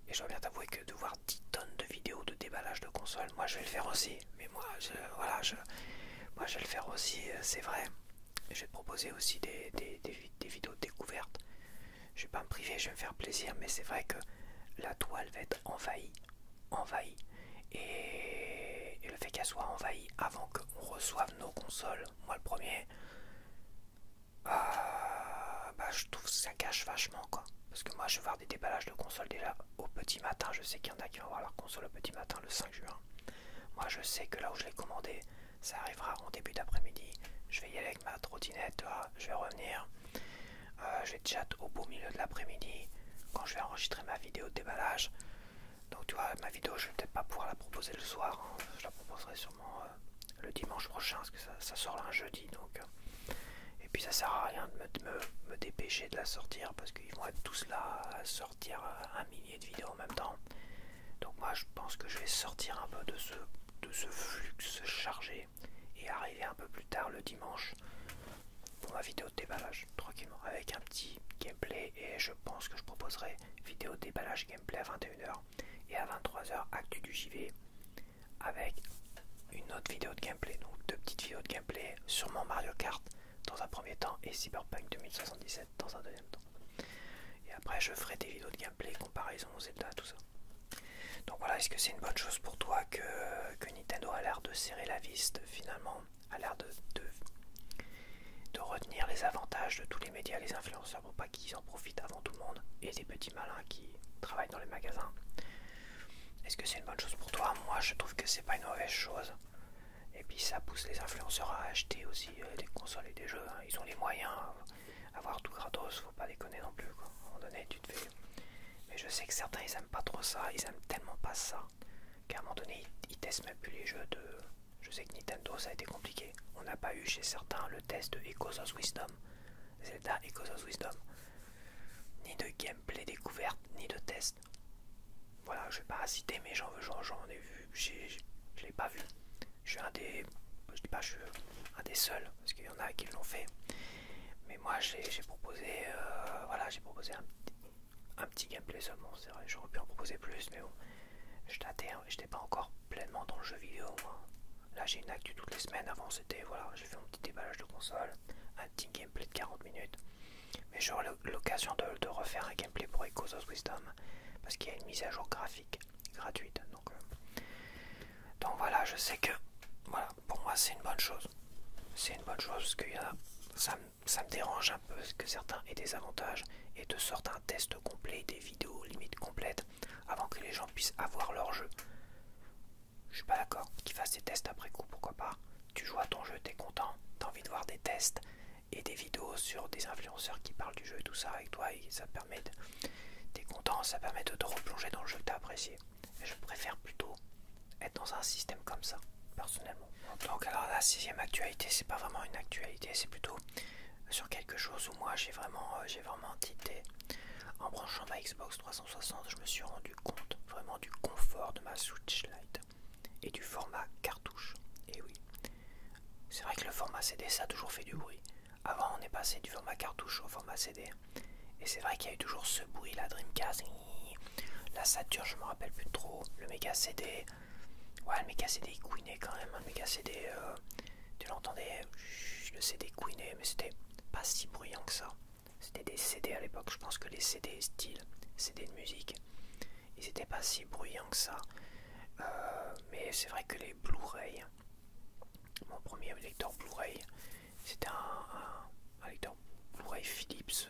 je dois bien t'avouer que de voir 10 tonnes de vidéos de déballage de console, moi je vais le faire aussi. Mais moi, je vais le faire aussi, c'est vrai. Je vais te proposer aussi des vidéos de découverte. Je vais pas me priver, je vais me faire plaisir, mais c'est vrai que la toile va être envahie. Et le fait qu'elle soit envahie avant qu'on reçoive nos consoles, moi le premier, je trouve que ça cache vachement quoi. Parce que moi je vais voir des déballages de consoles déjà au petit matin. Je sais qu'il y en a qui vont voir leur console au petit matin le 5 juin. Moi je sais que là où je l'ai commandé, ça arrivera en début d'après-midi. Je vais y aller avec ma trottinette, je vais revenir. Je vais chat au beau milieu de l'après-midi quand je vais enregistrer ma vidéo de déballage. Donc tu vois, ma vidéo je vais peut-être pas pouvoir la proposer le soir, hein. Je la proposerai sûrement le dimanche prochain parce que ça sort un jeudi. Donc, et puis ça sert à rien de me dépêcher de la sortir parce qu'ils vont être tous là à sortir un millier de vidéos en même temps. Donc moi je pense que je vais sortir un peu de ce flux chargé et arriver un peu plus tard le dimanche pour ma vidéo de déballage tranquillement avec un petit gameplay. Et je pense que je proposerai vidéo de déballage gameplay à 21h et à 23h actu du JV avec une autre vidéo de gameplay. Donc 2 petites vidéos de gameplay, sûrement Mario Kart dans un premier temps et Cyberpunk 2077 dans un deuxième temps. Et après je ferai des vidéos de gameplay, comparaison aux Zelda, tout ça. Donc voilà, est-ce que c'est une bonne chose pour toi que Nintendo a l'air de serrer la vis finalement, a l'air de retenir les avantages de tous les médias, les influenceurs pour pas qu'ils en profitent avant tout le monde et des petits malins qui travaillent dans les magasins? Est-ce que c'est une bonne chose pour toi? Moi je trouve que c'est pas une mauvaise chose. Et puis ça pousse les influenceurs à acheter aussi des consoles et des jeux, hein. Ils ont les moyens, avoir tout gratos, faut pas déconner non plus quoi. À un moment donné tu te fais... Mais je sais que certains ils aiment pas trop ça, ils aiment tellement pas ça qu'à un moment donné ils testent même plus les jeux de... Je sais que Nintendo ça a été compliqué. On n'a pas eu chez certains le test de Echoes of Wisdom, Zelda Echoes of Wisdom. Ni de gameplay découverte, ni de test. Voilà, je vais pas citer mais j'en ai vu, je l'ai pas vu. Je suis un des... Je dis pas je suis un des seuls, parce qu'il y en a qui l'ont fait. Mais moi j'ai proposé... voilà, j'ai proposé un petit gameplay seulement, c'est vrai. J'aurais pu en proposer plus, mais bon. Je tâtais, hein, j'étais pas encore pleinement dans le jeu vidéo, moi. Là j'ai une actu toutes les semaines, avant c'était... Voilà, j'ai fait mon petit déballage de console, un petit gameplay de 40 minutes. Mais j'aurai l'occasion de refaire un gameplay pour Echoes of Wisdom, parce qu'il y a une mise à jour graphique gratuite. Donc voilà, je sais que voilà, pour moi c'est une bonne chose. C'est une bonne chose parce que ça me dérange un peu que certains aient des avantages et te sortent un test complet, des vidéos limite complètes avant que les gens puissent avoir leur jeu. Je suis pas d'accord. Qu'ils fassent des tests après coup, pourquoi pas. Tu joues à ton jeu, t'es content, t'as envie de voir des tests et des vidéos sur des influenceurs qui parlent du jeu et tout ça avec toi et ça permet de... T'es content, ça permet de te replonger dans le jeu que t'as apprécié. Et je préfère plutôt être dans un système comme ça, personnellement. Donc alors la 6ème actualité, c'est pas vraiment une actualité, c'est plutôt sur quelque chose où moi j'ai vraiment tilté. En branchant ma Xbox 360, je me suis rendu compte vraiment du confort de ma Switch Lite et du format cartouche. Et oui, c'est vrai que le format CD ça a toujours fait du bruit. Avant on est passé du format cartouche au format CD. Et c'est vrai qu'il y a eu toujours ce bruit, la Dreamcast, la Saturn, je me rappelle plus trop, le Mega CD. Ouais, le Mega CD il couinait quand même, le Mega CD, tu l'entendais, le CD couinait, mais c'était pas si bruyant que ça. C'était des CD à l'époque, je pense que les CD style, CD de musique, ils étaient pas si bruyants que ça. Mais c'est vrai que les Blu-ray, Mon premier lecteur Blu-ray, c'était un lecteur Blu-ray Philips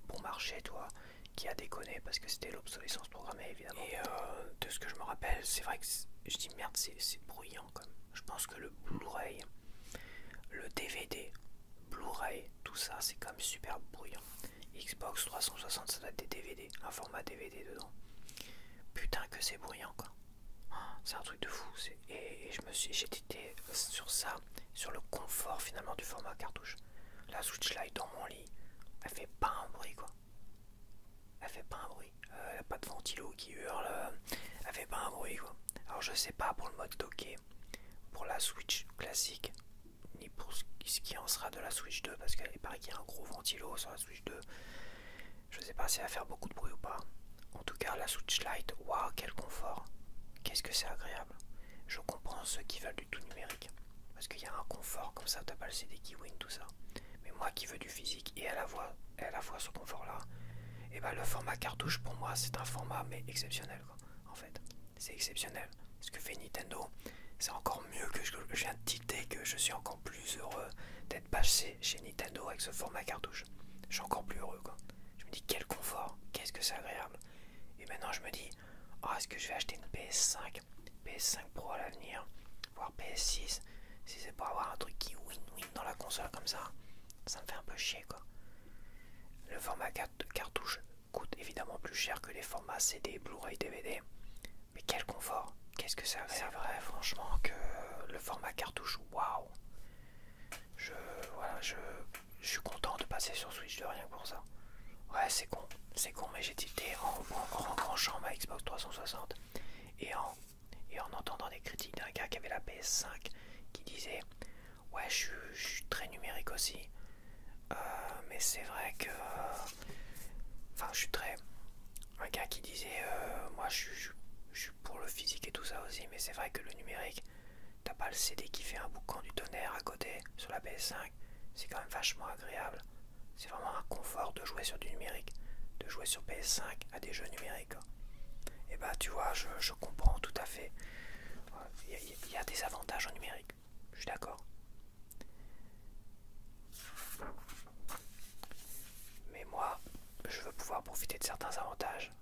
bon marché, toi, qui a déconné parce que c'était l'obsolescence programmée, évidemment. Et de ce que je me rappelle, c'est vrai que je dis merde, c'est bruyant quand même. Je pense que le Blu-ray, le DVD, Blu-ray, tout ça, c'est quand même super bruyant. Xbox 360, ça doit être des DVD, un format DVD dedans. Putain que c'est bruyant, quoi. C'est un truc de fou. Et j'étais sur ça, sur le confort finalement du format cartouche. La Switch Lite dans mon lit, elle fait pas un bruit, quoi. Elle fait pas un bruit. Elle a pas de ventilo qui hurle. Elle fait pas un bruit, quoi. Alors je sais pas pour le mode docké, pour la Switch classique, ni pour ce qui en sera de la Switch 2, parce qu'il paraît qu'il y a un gros ventilo sur la Switch 2. Je sais pas si elle va faire beaucoup de bruit ou pas. En tout cas, la Switch Lite, waouh, quel confort. Qu'est-ce que c'est agréable. Je comprends ceux qui veulent du tout numérique, parce qu'il y a un confort comme ça, t'as pas le CD qui win, tout ça. Mais moi qui veux du physique et à la fois ce confort-là, et bah le format cartouche pour moi c'est un format mais exceptionnel, quoi. En fait, c'est exceptionnel. Ce que fait Nintendo, c'est encore mieux que je viens de tilter, que je suis encore plus heureux d'être passé chez Nintendo avec ce format cartouche. Je suis encore plus heureux, quoi. Je me dis quel confort, qu'est-ce que c'est agréable. Et maintenant je me dis, oh, est-ce que je vais acheter une PS5, PS5 Pro à l'avenir, voire PS6, si c'est pour avoir un truc qui win-win dans la console comme ça me fait un peu chier, quoi. Le format cartouche coûte évidemment plus cher que les formats CD, Blu-ray, DVD, mais quel confort, qu'est-ce que c'est agréable. C'est vrai franchement que le format cartouche, waouh. Voilà, je suis content de passer sur Switch de rien que pour ça. Ouais, c'est con, mais j'ai tilté en rebranchant ma Xbox 360 et en entendant des critiques d'un gars qui avait la PS5 qui disait ouais, je suis très numérique aussi, mais c'est vrai que enfin je suis très, un gars qui disait moi je suis pour le physique et tout ça aussi, mais c'est vrai que le numérique, t'as pas le CD qui fait un boucan du tonnerre à côté sur la PS5, c'est quand même vachement agréable. C'est vraiment un confort de jouer sur du numérique, de jouer sur PS5 à des jeux numériques. Et bah tu vois, je comprends tout à fait. Il y a des avantages au numérique, je suis d'accord. Mais moi, je veux pouvoir profiter de certains avantages.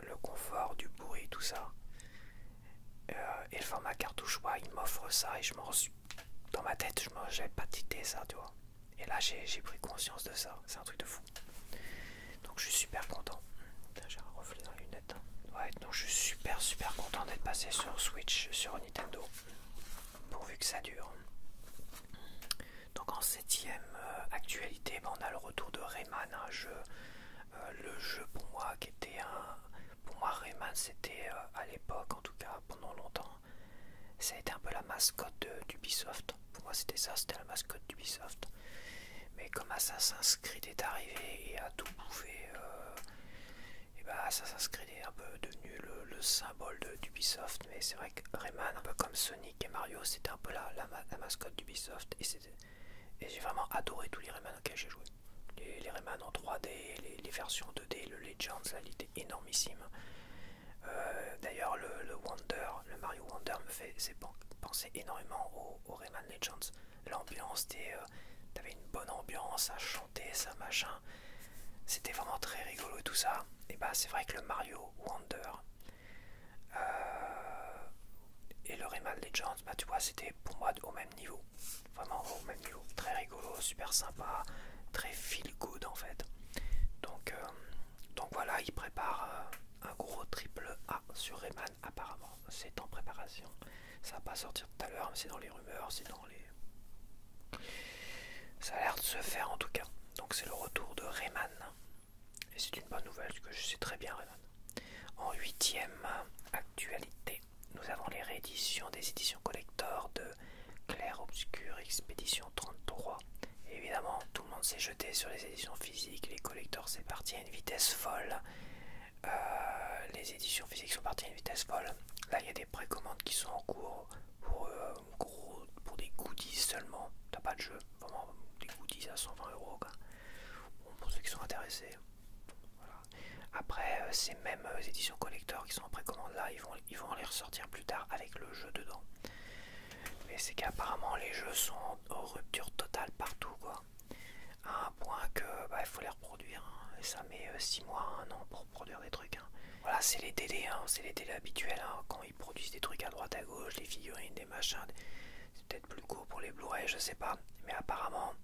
Le confort, du bruit, tout ça. Et le format cartouche, ouais, il m'offre ça et je m'en suis... Dans ma tête, j'avais pas tité ça, tu vois. Et là, j'ai pris conscience de ça. C'est un truc de fou. Donc je suis super content. J'ai un reflet dans les lunettes. Ouais, donc je suis super content d'être passé sur Switch, sur Nintendo. Pourvu que ça dure. Donc en 7ème actualité, on a le retour de Rayman, un jeu. Le jeu pour moi qui était un... Pour moi Rayman c'était à l'époque, en tout cas pendant longtemps, ça a été un peu la mascotte d'Ubisoft. Pour moi c'était ça, c'était la mascotte d'Ubisoft. Mais comme Assassin's Creed est arrivé et a tout bouffé, et bah Assassin's Creed est un peu devenu le symbole d'Ubisoft. Mais c'est vrai que Rayman, un peu comme Sonic et Mario, c'était un peu la mascotte d'Ubisoft. Et j'ai vraiment adoré tous les Rayman auxquels j'ai joué. Les Rayman en 3D, les versions 2D, le Legends, là, il était énormissime. D'ailleurs, le Wonder, le Mario Wonder me fait penser énormément au Rayman Legends. L'ambiance, t'avais une bonne ambiance à chanter, ça machin. C'était vraiment très rigolo et tout ça. Et bah, c'est vrai que le Mario Wonder et le Rayman Legends, bah tu vois, c'était pour moi au même niveau. Vraiment au même niveau. Très rigolo, super sympa, très feel good en fait. Donc voilà, il prépare un gros triple A sur Rayman apparemment. C'est en préparation. Ça va pas sortir tout à l'heure, mais c'est dans les rumeurs, c'est dans les... Ça a l'air de se faire en tout cas. Donc c'est le retour de Rayman. Et c'est une bonne nouvelle, parce que je sais très bien Rayman. En 8ème actualité, nous avons les rééditions des éditions collector de Clair Obscur Expédition 33. Et évidemment, tout le monde s'est jeté sur les éditions physiques, les collectors c'est parti à une vitesse folle. Les éditions physiques sont parties à une vitesse folle. Là, il y a des précommandes qui sont en cours pour des goodies seulement. T'as pas de jeu, vraiment des goodies à 120 €. Bon, pour ceux qui sont intéressés. Voilà. Après, ces mêmes éditions collector qui sont en précommande là, ils vont les ressortir plus tard avec le jeu dedans. Mais c'est qu'apparemment les jeux sont en rupture totale partout, quoi. À un point que bah, il faut les reproduire, hein, et ça met 6 mois, 1 an pour produire des trucs. Hein. Voilà, c'est les délais, hein, c'est les délais habituels, hein, quand ils produisent des trucs à droite à gauche, des figurines, des machins. C'est peut-être plus court pour les Blu-ray, je sais pas. Mais apparemment,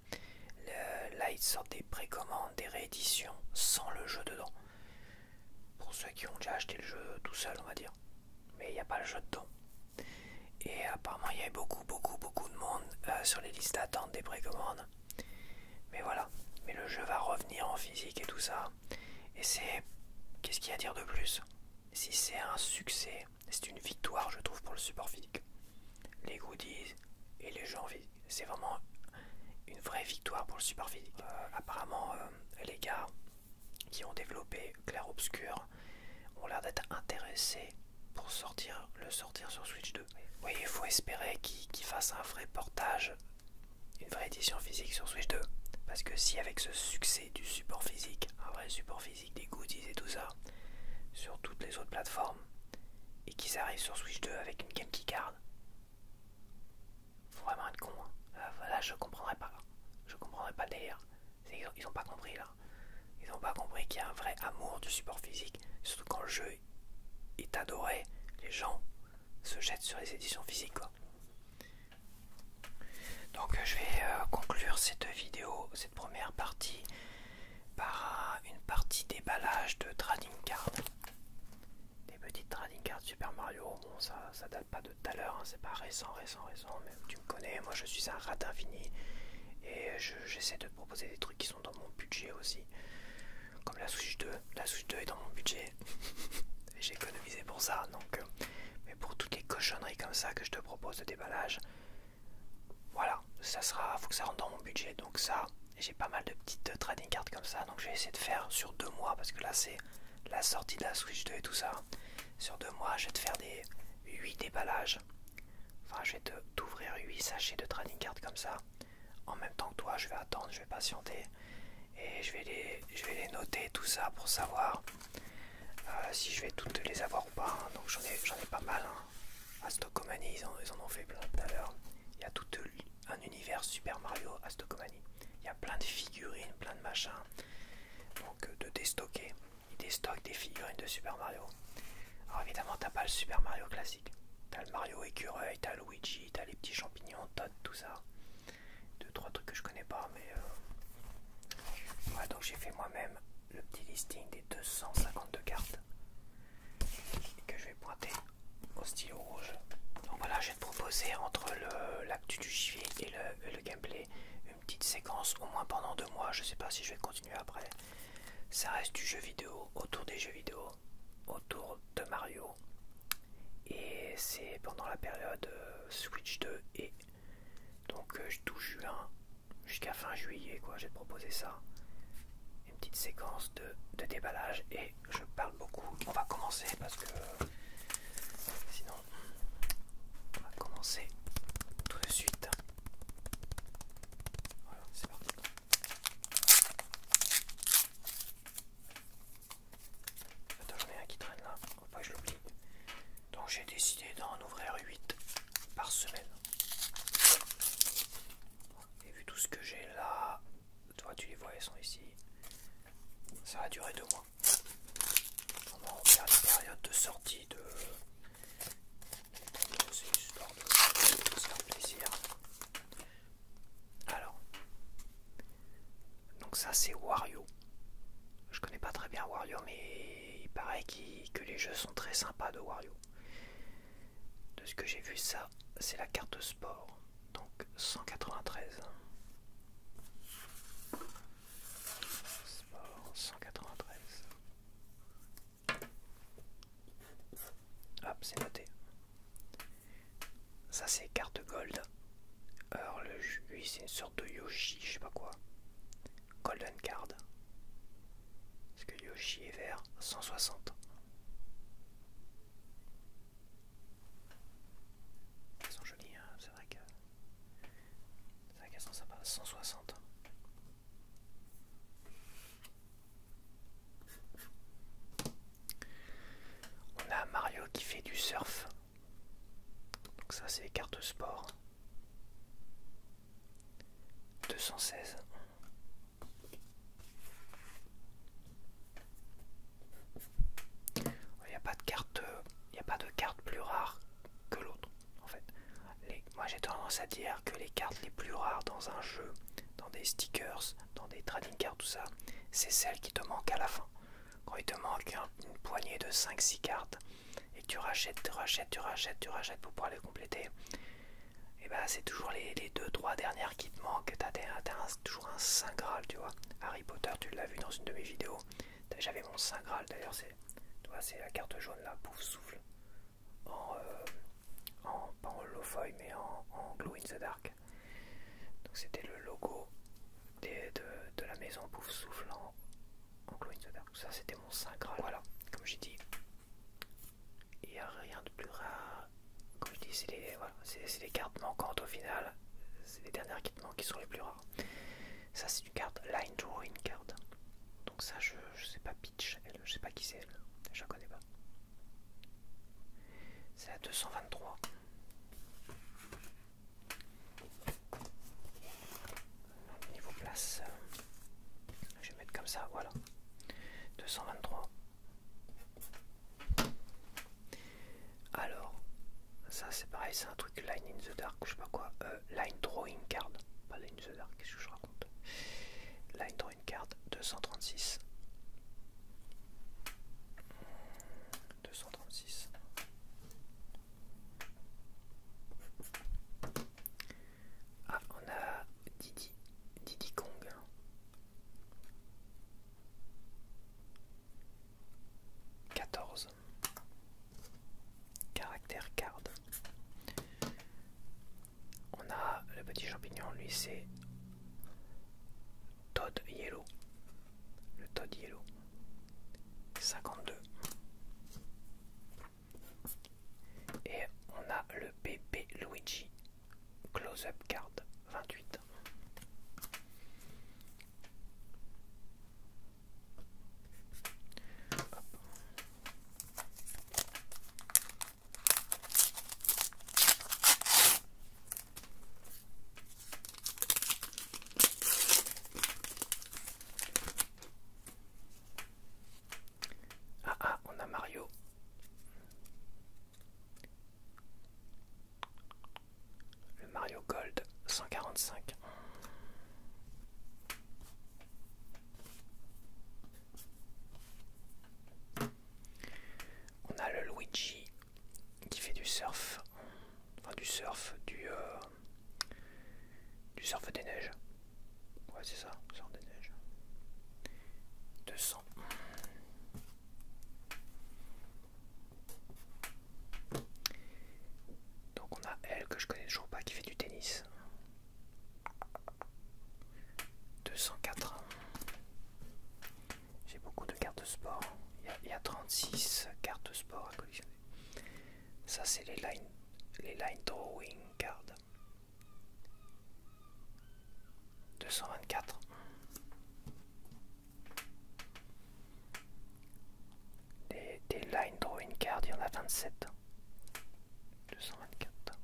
là ils sortent des précommandes, des rééditions sans le jeu dedans. Pour ceux qui ont déjà acheté le jeu tout seul, on va dire. Mais il n'y a pas le jeu dedans. Et apparemment, il y avait beaucoup de monde sur les listes d'attente des précommandes. Mais voilà. Mais le jeu va revenir en physique et tout ça. Et c'est... Qu'est-ce qu'il y a à dire de plus? Si c'est un succès, c'est une victoire, je trouve, pour le support physique. Les goodies et les jeux en physique. C'est vraiment une vraie victoire pour le support physique. Apparemment, les gars qui ont développé Clair Obscur ont l'air d'être intéressés pour le sortir sur Switch 2. Oui, il faut espérer qu'ils fassent un vrai portage, une vraie édition physique sur Switch 2. Parce que si avec ce succès du support physique, un vrai support physique, des goodies et tout ça, sur toutes les autres plateformes, et qu'ils arrivent sur Switch 2 avec une Game Keycard, faut vraiment être con. Hein. Là, je comprendrais pas. Je comprendrais pas le délire. Ils ont pas compris là. Ils ont pas compris qu'il y a un vrai amour du support physique. Surtout quand le jeu est adoré, les gens se jettent sur les éditions physiques, quoi. Donc je vais conclure cette vidéo, cette première partie, par une partie déballage de trading cards. Des petites trading cards Super Mario. Bon, ça date pas de tout à l'heure, hein, c'est pas récent, mais tu me connais, moi je suis un rat infini. Et j'essaie de te proposer des trucs qui sont dans mon budget aussi. Comme la Switch 2. La Switch 2 est dans mon budget. J'ai économisé pour ça. Donc, mais pour toutes les cochonneries comme ça que je te propose de déballage, voilà, faut que ça rentre dans mon budget. Donc ça, j'ai pas mal de petites trading cards comme ça. Donc je vais essayer de faire sur 2 mois. Parce que là c'est la sortie de la Switch 2 et tout ça. Sur 2 mois, je vais te faire des 8 déballages. Enfin, je vais t'ouvrir 8 sachets de trading cards comme ça. En même temps que toi, je vais attendre, je vais patienter et je vais les noter tout ça pour savoir si je vais toutes les avoir ou pas. Hein. Donc j'en ai pas mal. Hein. À Stockomanie, ils en ont fait plein tout à l'heure. Il y a tout un univers Super Mario à Stockomanie. Il y a plein de figurines, plein de machins. Donc de déstocker. Ils déstockent des figurines de Super Mario. Alors évidemment, t'as pas le Super Mario classique. T'as le Mario écureuil, t'as Luigi, t'as les petits champignons, Todd, tout ça. 2-3 trucs que je connais pas, mais ouais, donc j'ai fait moi-même le petit listing des 252 cartes et que je vais pointer au stylo rouge. Donc voilà, je vais te proposer entre l'actu du JV et le gameplay une petite séquence au moins pendant 2 mois. Je sais pas si je vais continuer après. Ça reste du jeu vidéo, autour des jeux vidéo, autour de Mario, et c'est pendant la période Switch 2 et donc 12 juin jusqu'à fin juillet, quoi. Je vais te proposer ça, une petite séquence de déballage, et je parle beaucoup. On va commencer parce que sinon on va commencer tout de suite. Voilà, c'est parti. Attends, j'en ai un qui traîne là, faut pas que je l'oublie. Donc j'ai décidé d'en ouvrir 8 par semaine. Et vu tout ce que j'ai là, toi tu les vois, elles sont ici. Ça va durer 2 mois. Vraiment, on faire une période de sortie de... C'est histoire de se faire plaisir. Alors, donc ça c'est Wario. Je connais pas très bien Wario, mais il paraît que les jeux sont très sympas de Wario. De ce que j'ai vu, ça c'est la carte sport. Donc 193. Sport 193. Hop, c'est noté. Ça c'est carte gold. Alors lui c'est une sorte de Yoshi, je sais pas quoi. Golden card. Parce que Yoshi est vert, 160. Elles sont jolies, hein, c'est vrai qu'elles sont sympas, 160. On a Mario qui fait du surf. Donc ça c'est les cartes sport. 216. Il n'y a pas de carte, il n'y a pas de carte plus rare que l'autre en fait. Moi j'ai tendance à dire que les cartes les plus rares dans un jeu, dans des stickers, dans des trading cards, tout ça, c'est celles qui te manquent à la fin. Quand il te manque une poignée de 5-6 cartes et que tu rachètes pour pouvoir les compléter, et bah c'est toujours les 2-3 dernières qui te manquent. T'as toujours un Saint Graal, tu vois. Harry Potter, tu l'as vu dans une de mes vidéos. J'avais mon Saint Graal d'ailleurs, c'est la carte jaune là, pouf souffle. Pas en low foil mais en glow in the dark. Donc c'était le logo de la maison pouf souffle en glow in the dark. Ça c'était mon Saint Graal. Voilà, comme j'ai dit, il n'y a rien de plus rare. Comme je dis, c'est les cartes manquantes au final. C'est les dernières qui te manquent qui sont les plus rares. Ça c'est une carte line drawing card. Donc ça je sais pas pitch, je sais pas qui c'est elle. Je la connais pas. C'est la 223. Niveau place, je vais mettre comme ça, voilà. 223. Alors, ça c'est pareil, c'est un truc line in the dark ou je sais pas quoi. Line drawing card, pas line in the dark, qu'est-ce que je raconte? Line drawing card 236. 236. Ah, on a Diddy Kong. Caractère card. On a le petit champignon, lui c'est Todd Yellow. Le Todd Yellow. 52. Et on a le bébé Luigi. Close-up card. 28. Hop. Ah, on a Mario. Le Mario Gold 145. On a le Luigi qui fait du surf. Enfin du surf, du surf des neiges. Ouais c'est ça, surf des neiges. 200. Donc on a elle que je connais toujours pas qui fait du tennis. 204. J'ai beaucoup de cartes de sport. Il y a 36 cartes de sport à collectionner. Ça c'est les line drawing cards. 224. Des line drawing cards, il y en a 27. 224.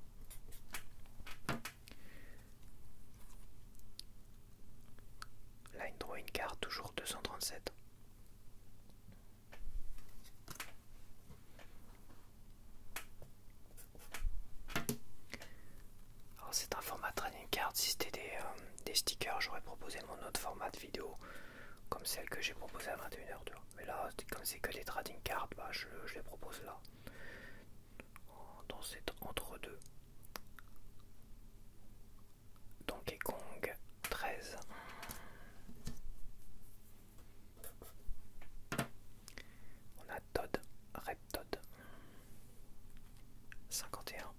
Line drawing card, toujours 237. Alors c'est un format trading card. Si c'était des stickers, j'aurais proposé mon autre format de vidéo comme celle que j'ai proposée à 21h. Mais là, comme c'est que des trading cards, bah, je les propose là. Dans cet entre-deux. Donkey Kong 13. On a Todd, Red Todd 51.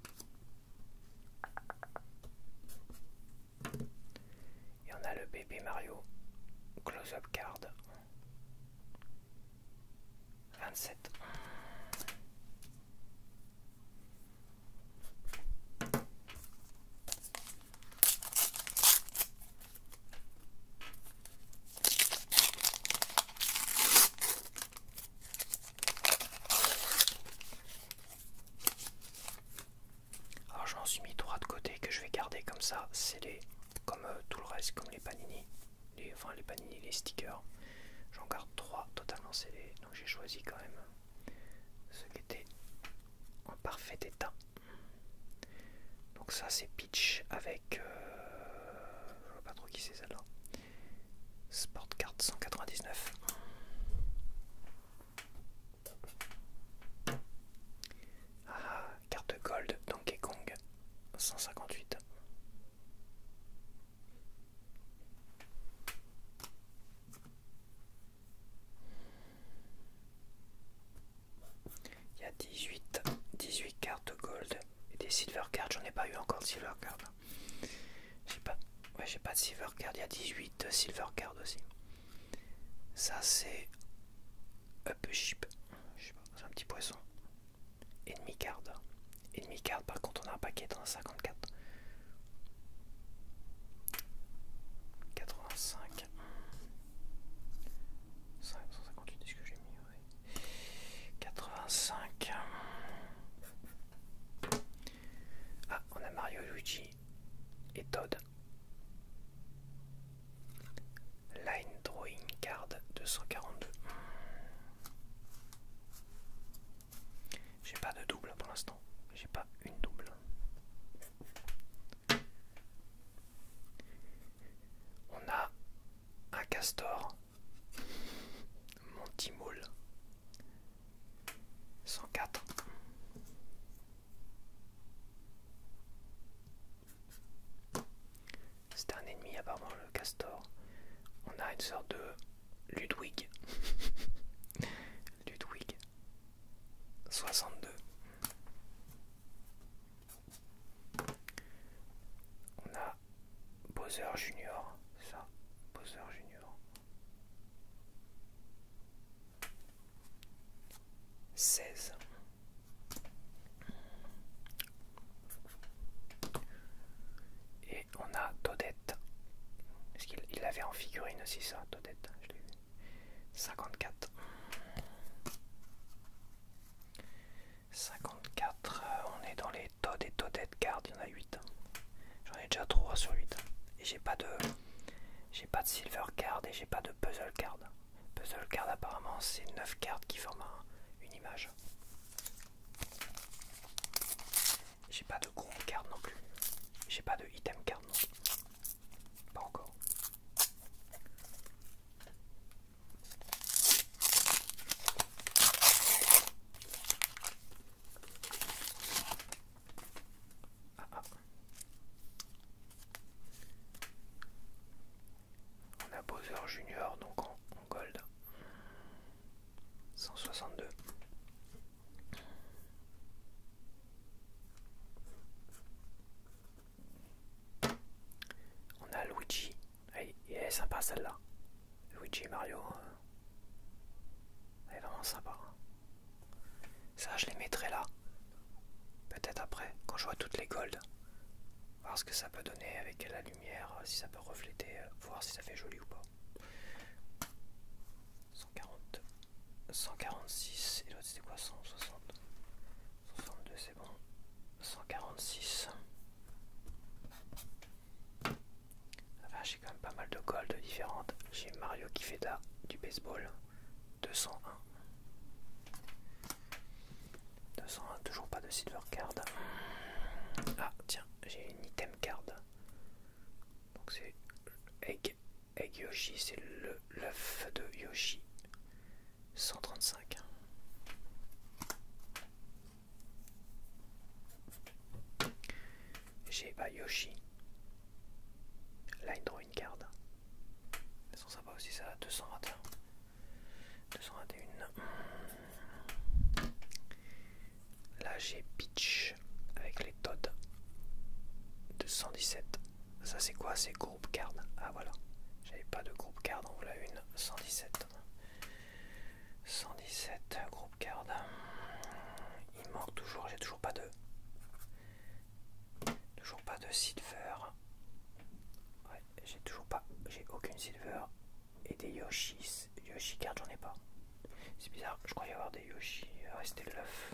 Et on a le bébé Mario Close-up card 27. Alors je m'en suis mis 3 de côté que je vais garder comme ça, c'est les comme tout le reste, comme les panini, enfin les panini, les stickers. J'en garde 3 totalement scellés, donc j'ai choisi quand même ceux qui étaient en parfait état. Donc ça c'est Peach avec, je vois pas trop qui c'est celle-là, Sport Card 199. Ah, carte gold Donkey Kong 158. Il y a 18 cartes gold et des silver cards. J'en ai pas eu encore de silver card. J'ai pas de silver card. Il y a 18 silver cards aussi. Ça c'est Up Ship. Je sais pas, c'est un petit poisson. Enemy card. Enemy card, par contre, on a un paquet dans 54. 85. 158, est-ce que j'ai mis? Ouais. 85. Ah, on a Mario, Luigi et Todd. Line Drawing Card 242. J'ai pas de double pour l'instant. J'ai pas une double. On a un castor. Monty Mole. 104. C'était un ennemi apparemment, le castor. On a une sorte de Ludwig. Ludwig. 62. On a Bowser Junior. Ça, Bowser Junior. 16. Et on a Toadette. Est-ce qu'il avait en figurine aussi ça, Toadette? Je l'ai vu. 54. 54, on est dans les Toad et Toadette cards, il y en a 8. J'en ai déjà 3 sur 8. Et j'ai pas de silver card et j'ai pas de puzzle card. Puzzle card apparemment c'est 9 cartes qui forment une image. J'ai pas de groupe card non plus. J'ai pas de item card non plus. Pas encore. On a Bowser Junior donc en gold. 162. On a Luigi. Elle est sympa celle-là. Luigi Mario. Elle est vraiment sympa. Ça je les mettrai là. Peut-être après, quand je vois toutes les golds. Voir ce que ça peut donner avec la lumière, si ça peut refléter, voir si ça fait joli ou pas. 140, 146, et l'autre c'était quoi? 160, 62 c'est bon, 146. Ah, j'ai quand même pas mal de gold différentes. J'ai Mario qui fait du baseball, 201. 201, toujours pas de silver card. Ah tiens, j'ai une item card. Donc c'est Egg Yoshi, c'est l'œuf de Yoshi. 135. J'ai Yoshi. Line Drawing Card. Elles sont sympas aussi ça, 221. 221. Là j'ai Peach avec les Todd. 217. Ça c'est quoi? C'est groupe card. Ah voilà. J'avais pas de groupe card, on l'a une. 117. 117 groupe card. Il manque toujours, j'ai toujours pas de silver. Ouais, j'ai aucune silver et des Yoshis. Yoshi card j'en ai pas. C'est bizarre, je croyais avoir des Yoshi. Ah, c'était l'œuf.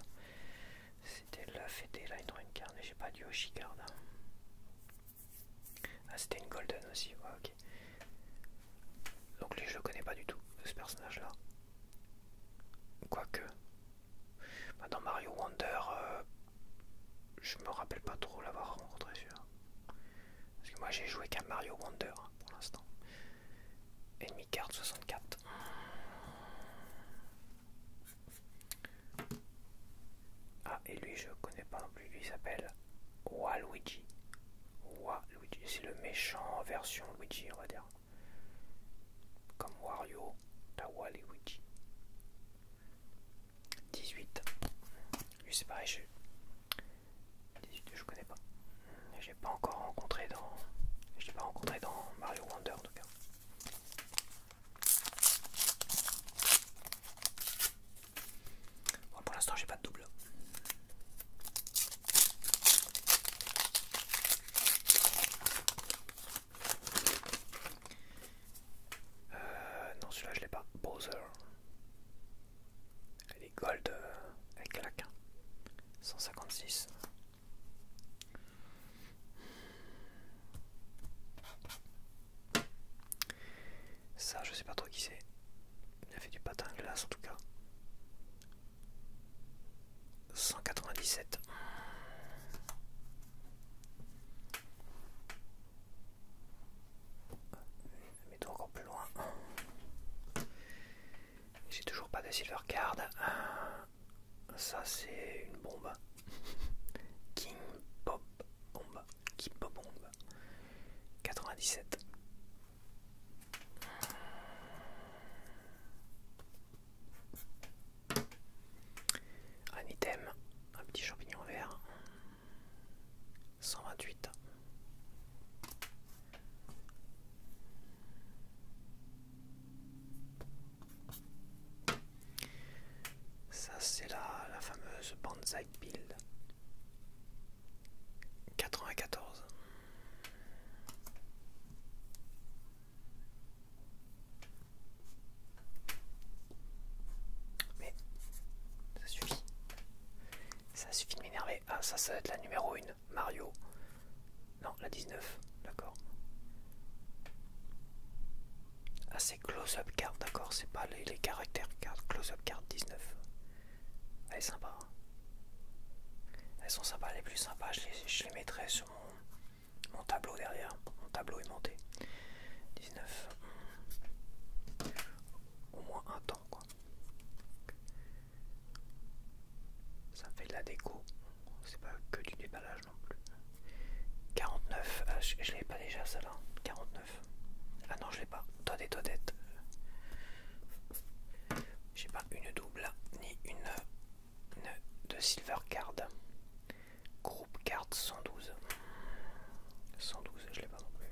C'était l'œuf et des line drawing card, mais j'ai pas de Yoshi card. Ah, c'était une golden personnage là. Quoique. Bah, dans Mario Wonder, je me rappelle pas trop l'avoir rencontré celui-là. Parce que moi j'ai joué qu'à Mario Wonder hein, pour l'instant. Enemy Card 64. Ah, et lui je connais pas non plus, lui il s'appelle Waluigi. Waluigi, c'est le méchant version Luigi on va dire. Comme Wario, t'as Waluigi. 18. Lui c'est pareil, 18 je connais pas. J'ai pas encore rencontré dans. Je l'ai pas rencontré dans Mario Wonder en tout cas. Bon, pour l'instant j'ai pas de double. Non celui-là je l'ai pas. Bowser. Elle est gold avec la 156. Ça je sais pas trop qui c'est. Il a fait du patin à glace en tout cas. 197. Mets-toi encore plus loin. J'ai toujours pas de silver card. Ça c'est une bombe. King Pop Bomb. King Pop Bomb. 97. Un item, un petit champignon vert. 128. Ça c'est la fameuse Banzai Build. 94. Mais ça suffit. Ça suffit de m'énerver. Ah ça va être la numéro 1. Mario. Non, la 19. D'accord. Ah c'est close-up card, d'accord. C'est pas les caractères card. Close-up card 19. Elle est sympa. Hein. Elles sont sympas, les plus sympas. Je les mettrai sur mon tableau derrière. Mon tableau aimanté. 19. Au moins un temps quoi. Ça fait de la déco. C'est pas que du déballage non plus. 49. Je l'ai pas déjà ça là. 49. Ah non je l'ai pas. Todd et Toadette. J'ai pas une double ni une de silver card. Groupe card 112. 112 je l'ai pas non plus.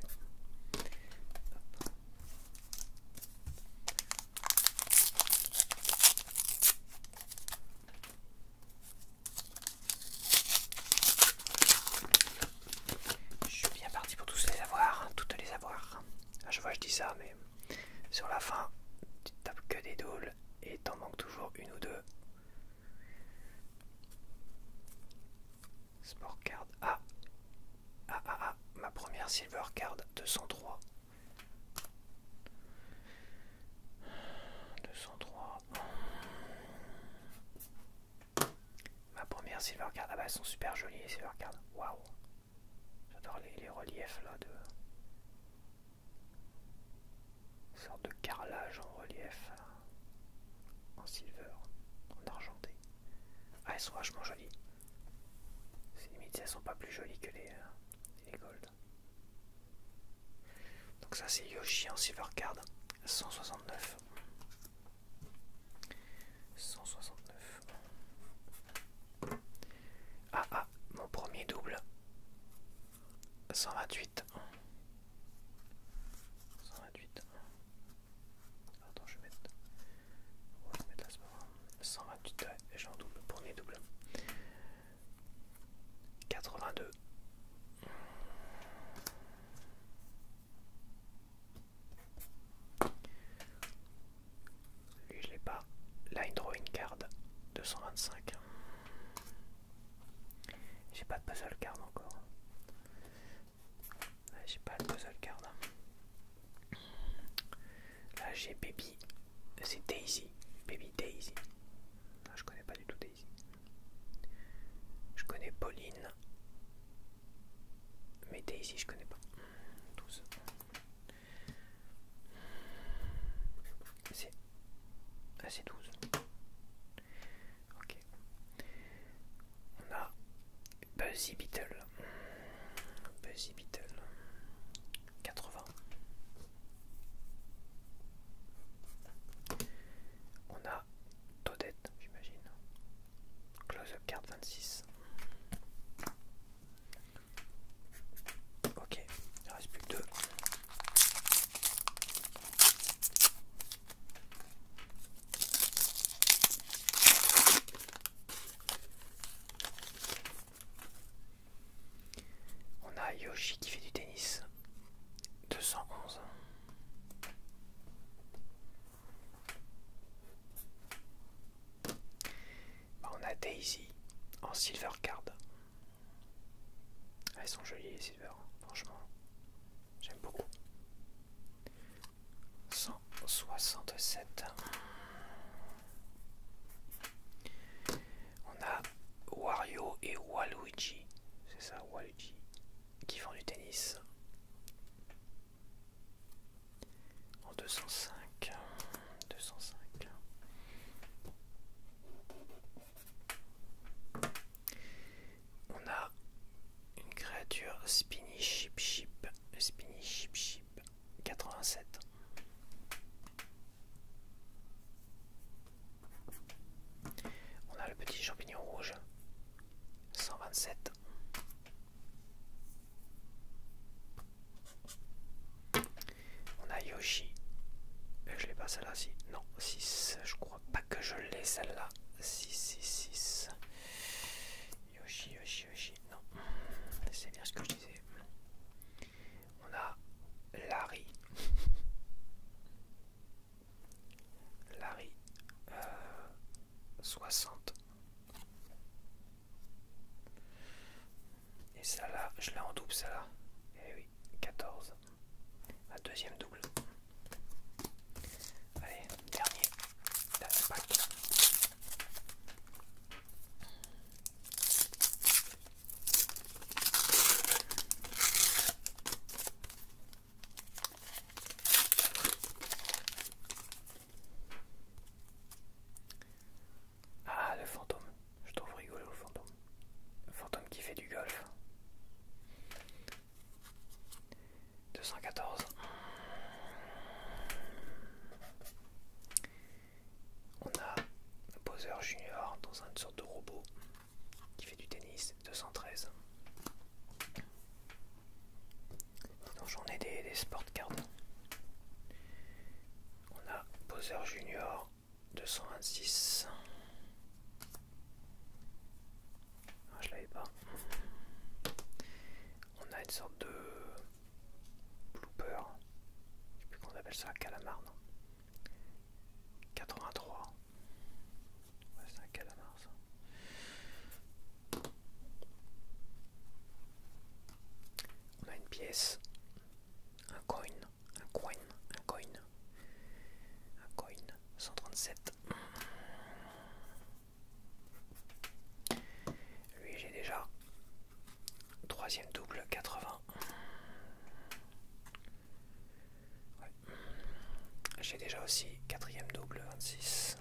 Je suis bien parti pour tous les avoir, toutes les avoir. À chaque fois je dis ça mais sur la fin tu tapes que des doubles et t'en manques toujours une ou deux. Sport card. Ma première silver card 203. 203. Ma première silver card. Ah bah elles sont super jolies les silver cards. Waouh. J'adore les reliefs là de. Une sorte de carrelage en relief. En silver. En argenté. Ah elles sont vachement jolies. C'est limite elles sont pas plus jolies que les gold. Donc ça c'est Yoshi en silver card. 169. 169. Mon premier double. 128. 128. Attends, je vais mettre. On va mettre là, c'est pas grave. 128, ouais, j'ai un double. Premier double. 82. Lui, je l'ai pas. Line drawing card. 225. J'ai pas de puzzle card encore. Ouais, j'ai pas de puzzle card. Là j'ai Baby C'est Daisy, Baby Daisy. Non, je connais pas du tout Daisy. Je connais Pauline, mais Daisy je connais pas. 12. C'est 12. Ok. On a Buzzy Beetle. Buzzy Beetle. 80. On a Toadette, j'imagine. Close-up card 26. Ok, il ne reste plus que 2. On a Yoshi qui fait du tennis. 211. On a Daisy en silver card. Elles sont jolies les silver, franchement. J'aime beaucoup. 167. On a Wario et Waluigi. C'est ça, Waluigi. Qui font du tennis. En 205. 205. On a une créature Spinny Ship Ship. Spinny Ship Ship. 87. On a le petit champignon rouge. 127. On a Yoshi. Je l'ai pas celle-là, si. Non, 6. Je crois pas que je l'ai celle-là. 6, 6, 6. Yoshi, Yoshi, Yoshi. Non. C'est bien ce que je disais. On a Larry. Larry. 60. Et celle-là, je l'ai en double, celle-là. Eh oui, 14. Ma deuxième double. Allez, dernier pack. Ah, le fantôme. Je trouve rigolo le fantôme. Le fantôme qui fait du golf. 214. On a Bowser Junior dans une sorte de robot qui fait du tennis. 213. Donc j'en ai des sport cards. On a Bowser Junior 226. Ah, je l'avais pas. On a une sorte de blooper. Je sais plus comment on appelle ça, calamar, non? 83. Ouais, c'est un calamar ça. On a une pièce. Un coin. Un coin. Un coin. Un coin. 137. Lui j'ai déjà. Troisième double 80. Ouais. J'ai déjà aussi quatrième double 26.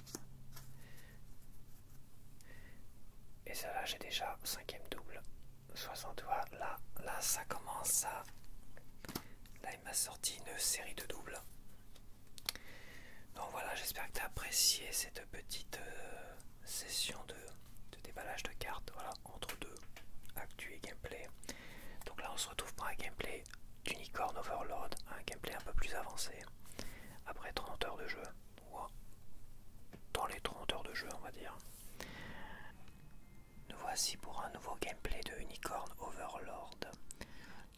Et ça là j'ai déjà cinquième double 60. Voilà, là ça commence à. Là il m'a sorti une série de doubles. Donc voilà, j'espère que tu as apprécié cette petite session de déballage de cartes, voilà, entre deux actu et gameplay. Donc là on se retrouve pour un gameplay d'Unicorn Overlord, un gameplay un peu plus avancé, après 30 heures de jeu, ou dans les 30 heures de jeu on va dire. Nous voici pour un nouveau gameplay de Unicorn Overlord.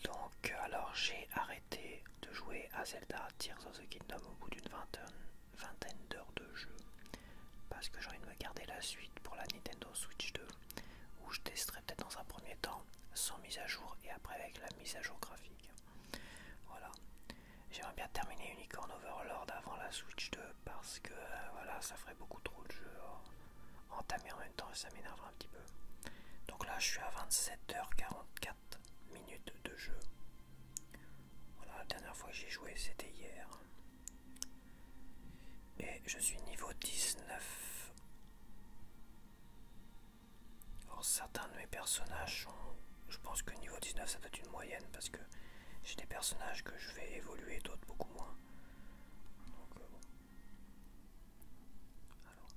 Donc alors j'ai arrêté de jouer à Zelda Tears of the Kingdom au bout d'une vingtaine d'heures de jeu, parce que j'ai envie de me garder la suite pour la Nintendo Switch 2, où je testerai peut-être dans un premier temps sans mise à jour et après avec la mise à jour graphique. Voilà, J'aimerais bien terminer Unicorn Overlord avant la Switch 2 parce que voilà, ça ferait beaucoup trop de jeux entamés en même temps et ça m'énerverait un petit peu. Donc là je suis à 27h44 minutes de jeu. Voilà, la dernière fois que j'ai joué c'était hier. Et je suis niveau 19. Alors certains de mes personnages sont... Je pense que niveau 19 ça doit être une moyenne parce que j'ai des personnages que je vais évoluer, d'autres beaucoup moins. Donc bon. Alors.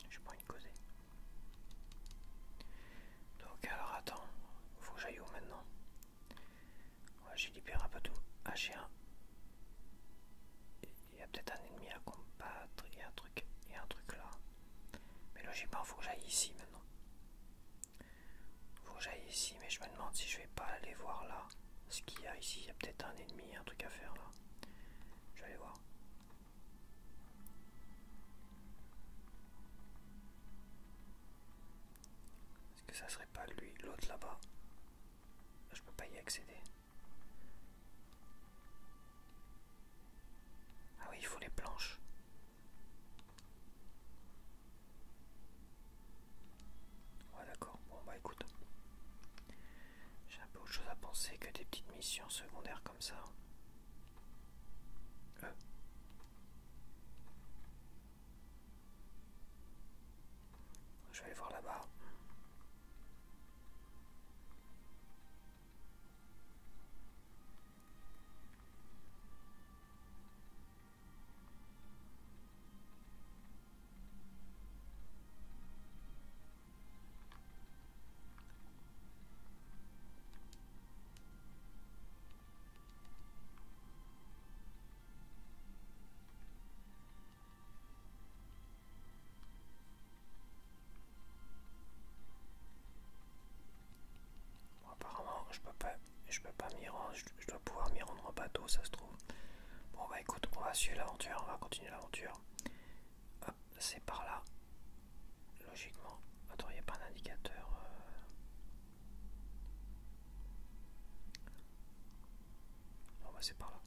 J'ai pas envie de causer. Donc alors attends, faut que j'aille où maintenant? Ouais, j'ai libéré un peu tout. Ah j'ai un... Il y a peut-être un ennemi à combattre, il y a un truc là. Mais logiquement faut que j'aille ici maintenant. Faut que j'aille ici, mais je me demande si je vais pas aller voir là. Ce qu'il y a ici, il y a peut-être un ennemi, un truc à faire là. Je vais aller voir. Est-ce que ça serait pas lui, l'autre là-bas? Je peux pas y accéder. Ah oui, il faut les planches. Ouais d'accord, bon bah écoute. J'ai un peu autre chose à penser que des petites missions secondaires comme ça. Je vais aller voir là-bas. Bon, apparemment, je peux pas m'y rendre. Je dois pouvoir m'y rendre en bateau, ça se trouve. Bon bah écoute, on va suivre l'aventure, on va continuer l'aventure. Hop, c'est par là. Logiquement. Attends, il n'y a pas d'indicateur. Non bah c'est par là.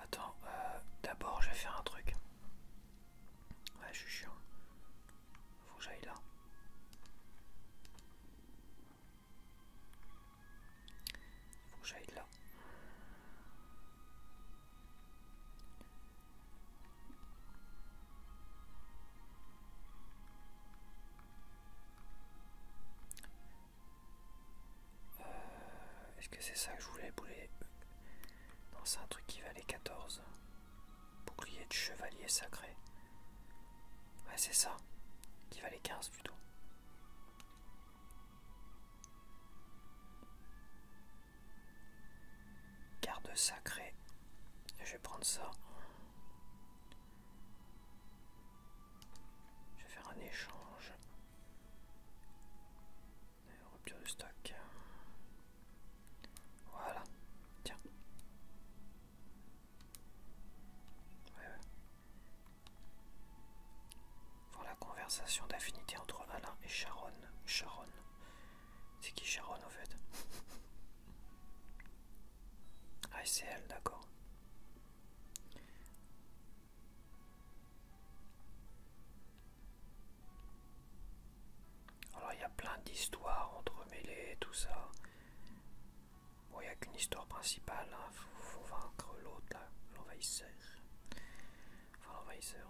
Attends, d'abord je vais faire un truc. Ouais, je suis chiant. Faut que j'aille là. Faut que j'aille là. Est-ce que c'est ça que je voulais bouler? Non, c'est un truc qui valait 14. Bouclier de chevalier sacré. Ouais, c'est ça. Qui valait 15 plutôt. Garde sacré. Je vais prendre ça. Je vais faire un échange. Rupture de stock. Voilà. Tiens. Ouais. Voir la conversation d'affinité entre Alain et Sharon. Sharon. C'est qui Sharon en fait? Ah, c'est elle, d'accord. Alors il y a plein d'histoires entremêlées, tout ça. Bon, il n'y a qu'une histoire principale, hein. Faut vaincre l'autre là, l'envahisseur. Enfin l'envahisseur.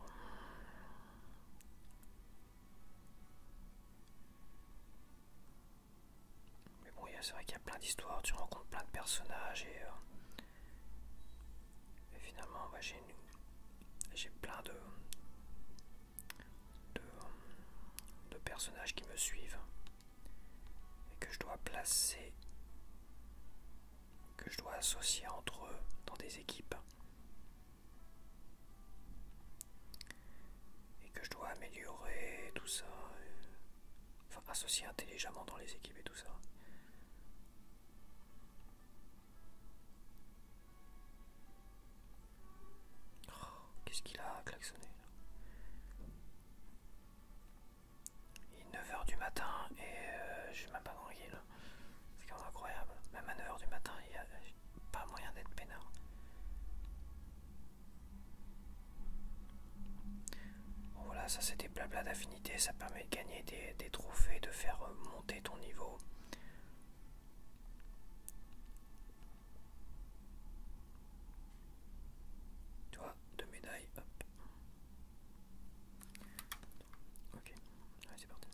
Mais bon, il y c'est vrai qu'il y a plein d'histoires, tu rencontres plein de personnages et finalement bah, j'ai plein de, de personnages qui me suivent et que je dois placer, que je dois associer entre eux dans des équipes et que je dois améliorer tout ça, enfin associer intelligemment dans les équipes et tout ça. Qu'est-ce qu'il a klaxonné là? Il est 9 h du matin et je suis même pas tranquille. C'est quand même incroyable. Même à 9 h du matin, il n'y a pas moyen d'être peinard. Bon voilà, ça c'était blabla d'affinité, ça permet de gagner des trophées, de faire monter ton niveau. Tu vois, 2 médailles, hop. Ok, allez c'est parti.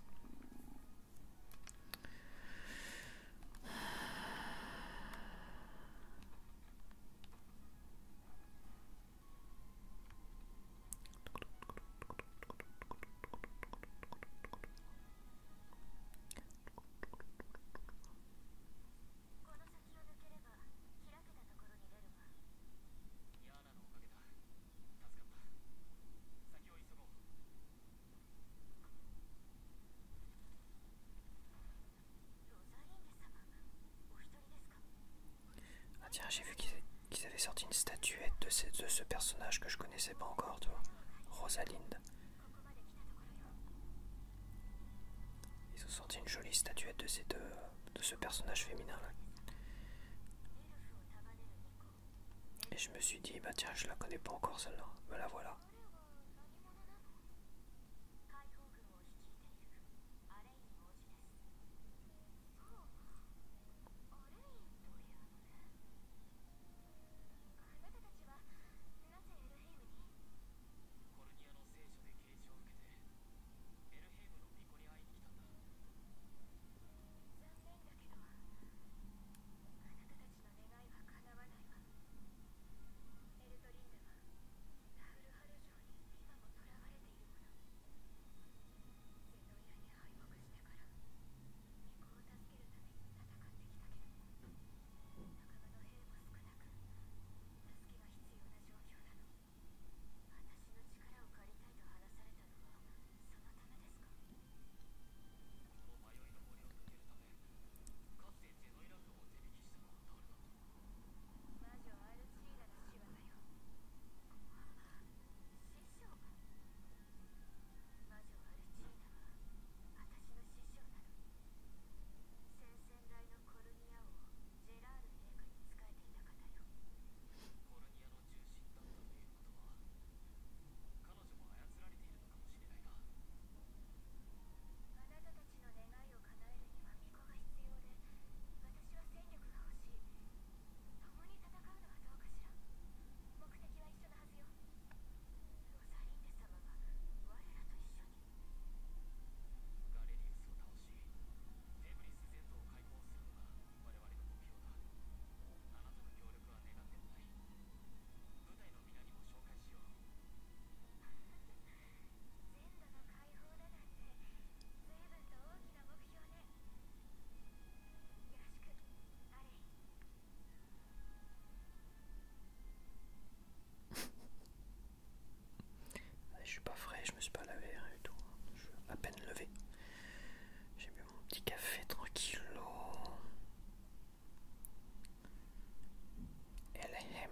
Ah tiens, j'ai vu qu'ils avaient sorti une statuette de ce personnage que je connaissais pas encore, tu vois. Rosalind. Ils ont sorti une jolie statuette de ce personnage féminin là. Et je me suis dit, bah tiens, je la connais pas encore celle-là. Me la voilà. Je suis pas frais, je me suis pas lavé rien du tout. Je suis à peine levé. J'ai bu mon petit café tranquillo. LM.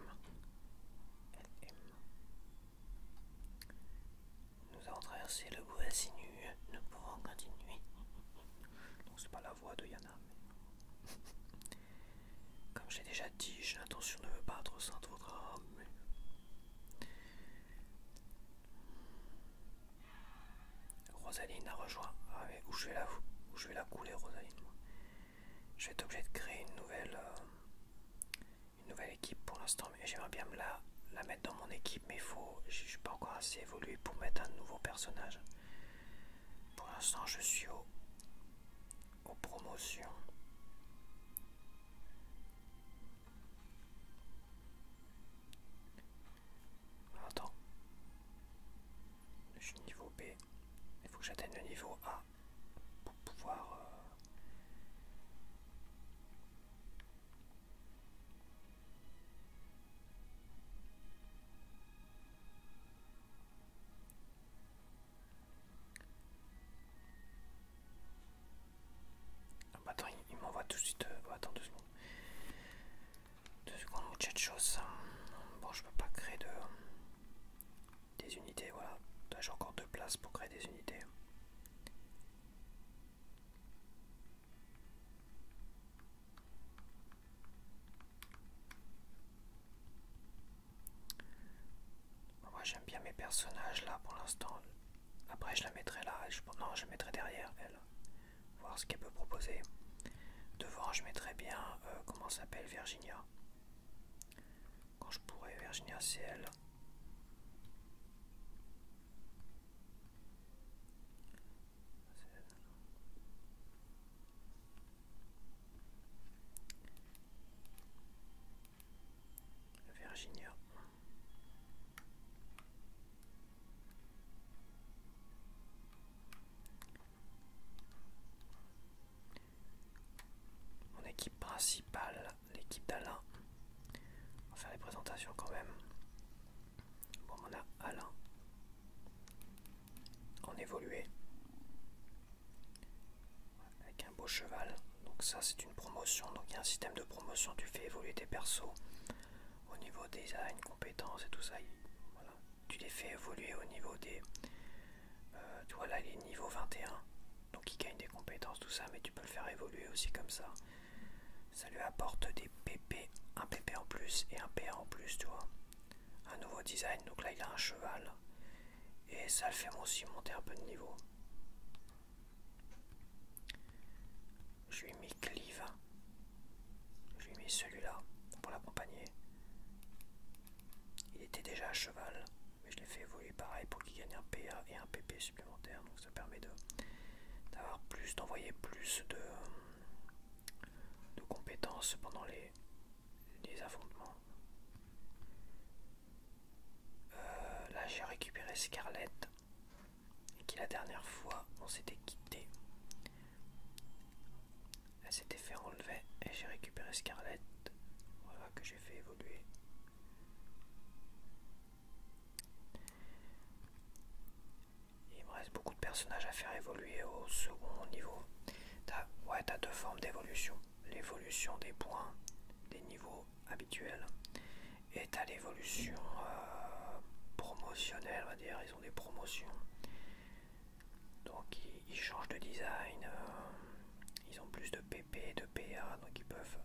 Nous avons traversé le bois sinueux. Nous pourrons continuer. Donc c'est pas la voix de Yana. Mais... Comme je l'ai déjà dit, j'ai l'intention de me battre au sein de votre âme. Rosaline a rejoint. Ah, mais où je vais la couler, Rosaline. Je vais être obligé de créer une nouvelle équipe pour l'instant, mais j'aimerais bien la mettre dans mon équipe, mais je suis pas encore assez évolué pour mettre un nouveau personnage. Pour l'instant, je suis aux promotions. boss. Bon, je peux pas créer des unités, voilà. Là, j'ai encore 2 places pour créer des unités. Moi, j'aime bien mes personnages là pour l'instant. Après, je la mettrai là. Non, je la mettrai derrière elle. Voir ce qu'elle peut proposer. Devant, je mettrai bien, comment s'appelle, Virginia. Quand je pourrai, Virginia, c'est elle. Virginia. Mon équipe principale, l'équipe d'Alain. On va faire les présentations quand même. Bon, on a Alain en évolué avec un beau cheval. Donc ça, c'est une promotion. Donc il y a un système de promotion. Tu fais évoluer tes persos au niveau design, compétences et tout ça. Voilà. Tu les fais évoluer au niveau des... tu vois là, il est niveau 21. Donc il gagne des compétences, tout ça. Mais tu peux le faire évoluer aussi comme ça. Ça lui apporte des PP, un PP en plus et un PA en plus, tu vois. Un nouveau design, donc là il a un cheval. Et ça le fait aussi monter un peu de niveau. Je lui ai mis Cleave. Je lui ai mis celui-là pour l'accompagner. Il était déjà à cheval, mais je l'ai fait évoluer pareil pour qu'il gagne un PA et un PP supplémentaire. Donc ça permet d'avoir plus, d'envoyer plus de compétences pendant les affrontements. Là j'ai récupéré Scarlett, qui la dernière fois on s'était quitté. Elle s'était fait enlever et j'ai récupéré Scarlett, voilà, que j'ai fait évoluer. Il me reste beaucoup de personnages à faire évoluer au second niveau. T'as 2 formes d'évolution. L'évolution des points, des niveaux habituels. Et t'as l'évolution promotionnelle, on va dire. Ils ont des promotions. Donc ils changent de design. Ils ont plus de PP, de PA. Donc ils peuvent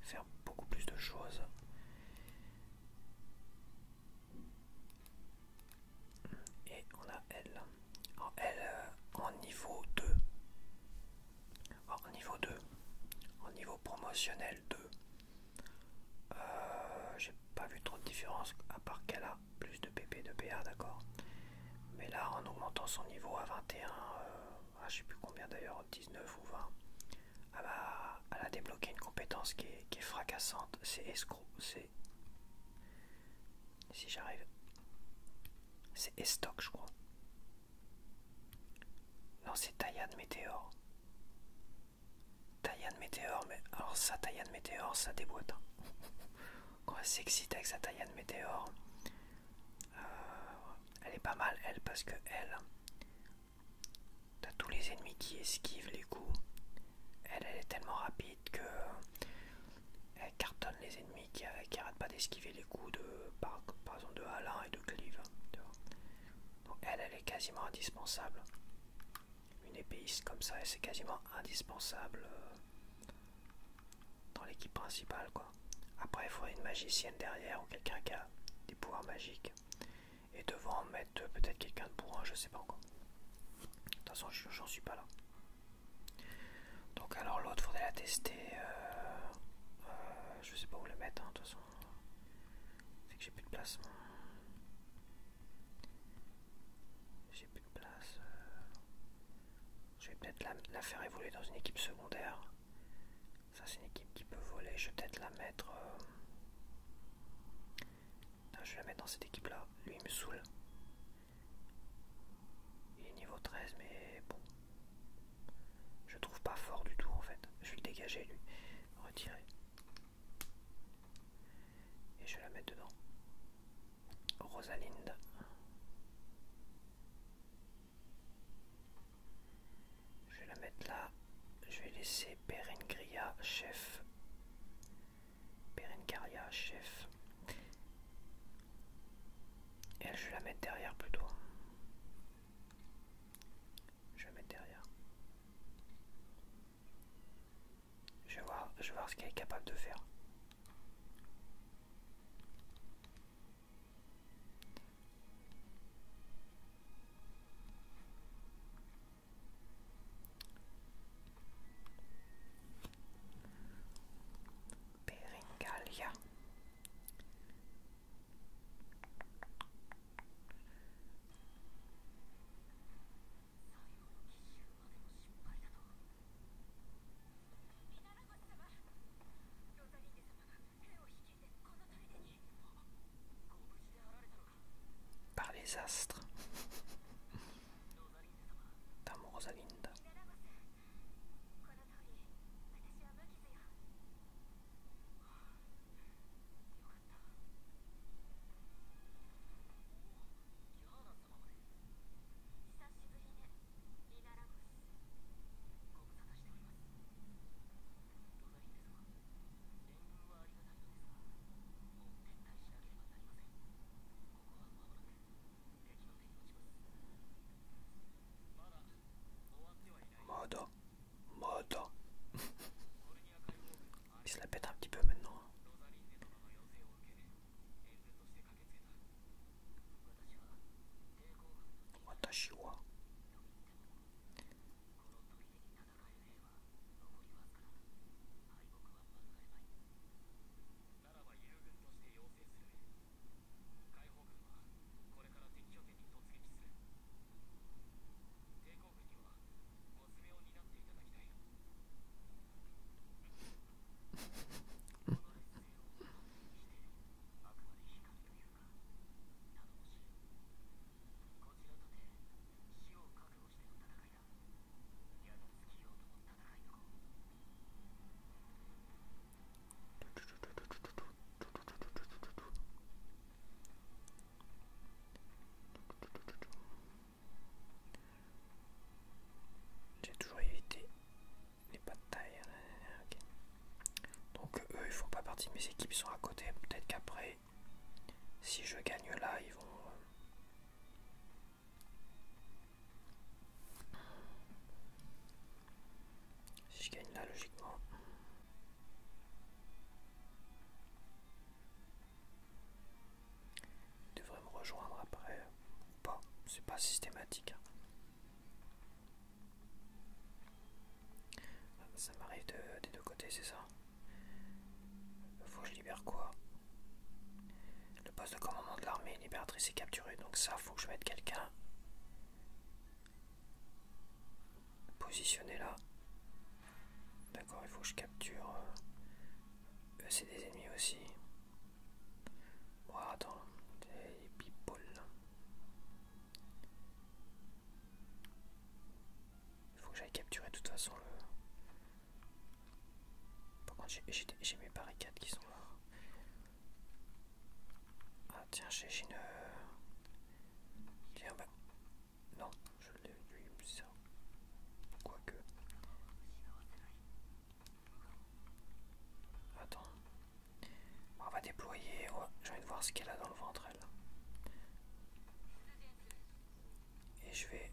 faire beaucoup plus de choses. Et on a elle. Alors elle en niveau 2. En niveau 2. En niveau promotionnel 2. J'ai pas vu trop de différence à part qu'elle a plus de PP de PA, d'accord. Mais là, en augmentant son niveau à 21, je sais plus combien d'ailleurs, 19 ou 20, elle a débloqué une compétence qui est fracassante. C'est escroc, c'est... Si j'arrive... C'est Estoc, je crois. Non, c'est Tayane Météor. Tayane Météor, mais alors ça, Tayane Météor, ça déboîte. Hein. Quand elle s'excite avec sa Tayane Météor, elle est pas mal, elle, parce que elle, t'as tous les ennemis qui esquivent les coups. Elle est tellement rapide que elle cartonne les ennemis qui arrêtent pas d'esquiver les coups par exemple de Alain et de Cleave. Donc elle est quasiment indispensable. Une épéiste comme ça, c'est quasiment indispensable dans l'équipe principale, quoi. Après, il faudrait une magicienne derrière ou quelqu'un qui a des pouvoirs magiques. Et devant mettre peut-être quelqu'un de bourrin, je sais pas encore. De toute façon, j'en suis pas là. Donc alors l'autre, faudrait la tester. Je sais pas où la mettre, hein, de toute façon. C'est que j'ai plus de place. J'ai plus de place. Je vais peut-être la faire évoluer dans une équipe secondaire. Ça, c'est une équipe qui peut voler. Je vais peut-être la mettre... je vais la mettre dans cette équipe-là. Lui, il me saoule. Il est niveau 13, mais bon. Je trouve pas fort du tout, en fait. Je vais le dégager, lui. Retirer. Et je vais la mettre dedans. Rosalinde. Je vais la mettre là. Je vais laisser Berengaria chef. Berengaria chef. désastre. Dame Rosalinda. Moda, moda. Il se la pète un petit peu maintenant. Watashi wa. J'ai toujours évité les batailles. Okay. Donc eux ils font pas partie de mes équipes, ils sont à côté. Peut-être qu'après, si je gagne là, ils vont... Si je gagne là, logiquement... Ils devraient me rejoindre après. Ou pas, c'est pas systématique. Hein. Ça m'arrive des deux côtés, c'est ça. Faut que je libère quoi? Le poste de commandement de l'armée libératrice est capturé, donc ça, faut que je mette quelqu'un positionné là. D'accord, il faut que je capture. C'est des ennemis aussi. Bon, attends, des people. Il faut que j'aille capturer de toute façon le. Par contre, j'ai mes barricades qui sont là. Ah, tiens, j'ai une. Tiens, bah. Non, je l'ai eu ça. Quoique. Attends. On va déployer. Ouais, j'ai envie de voir ce qu'elle a dans le ventre, elle. Et je vais.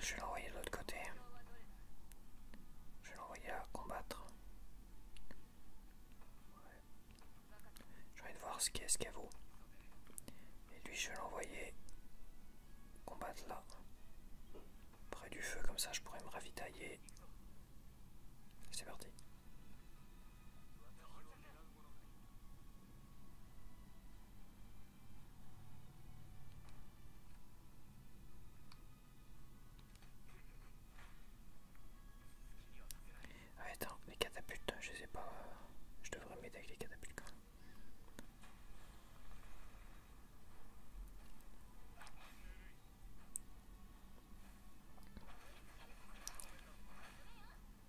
Je vais l'envoyer de l'autre côté. Je vais l'envoyer à combattre. Ouais. J'ai envie de voir ce qu'elle vaut. Et lui, je vais l'envoyer combattre là. Près du feu, comme ça je pourrais me ravitailler. C'est parti. Ah, attends, les catapultes, je sais pas. Je devrais m'aider avec les catapultes quand même.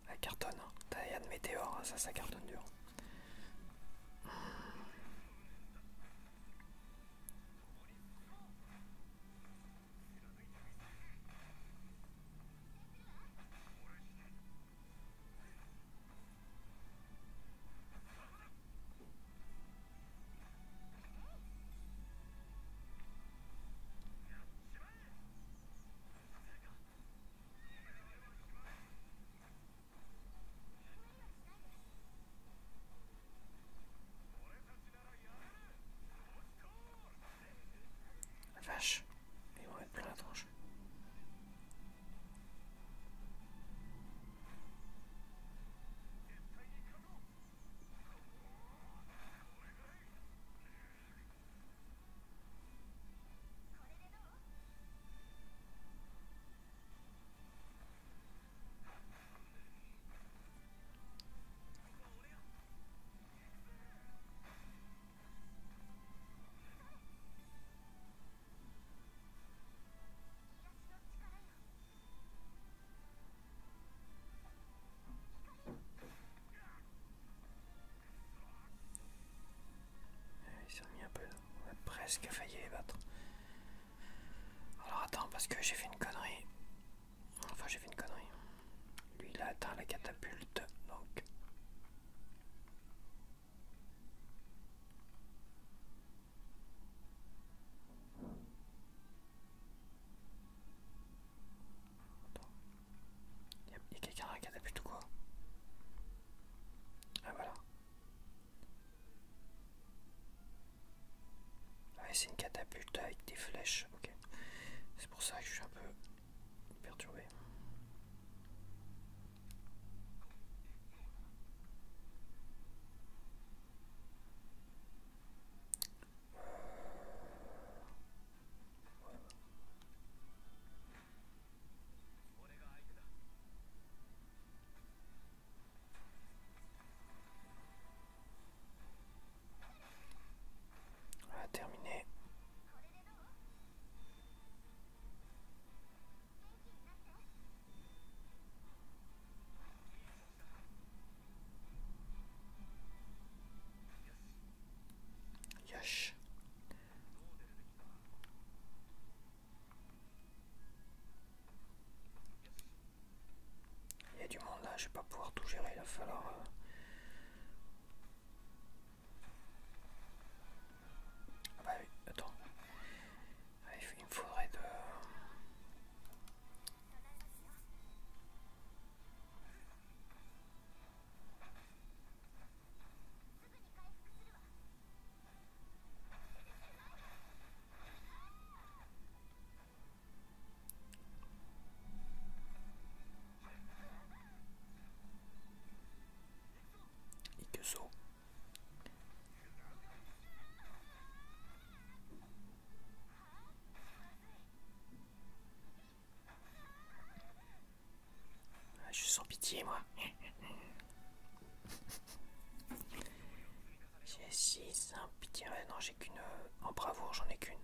Elle cartonne, hein. Il y a de météores, hein, ça cartonne dur. battre. Alors attends, parce que j'ai fait une connerie. Enfin, j'ai fait une connerie. Lui, il a atteint la catapulte, donc... Attends. Il y a quelqu'un dans la catapulte ou quoi? Ah voilà. Ah, c'est une catapulte avec des flèches, ok. C'est pour ça que je suis un peu perturbé. On va terminer. Yosh. Il y a du monde là, je vais pas pouvoir tout gérer, il va falloir... Ah bah oui, attends. Ah, il me faudrait de... Ikeso. Ah, je suis sans pitié moi. J'ai 6, un pitié. Ouais, non, j'ai qu'une. En bravoure, j'en ai qu'une.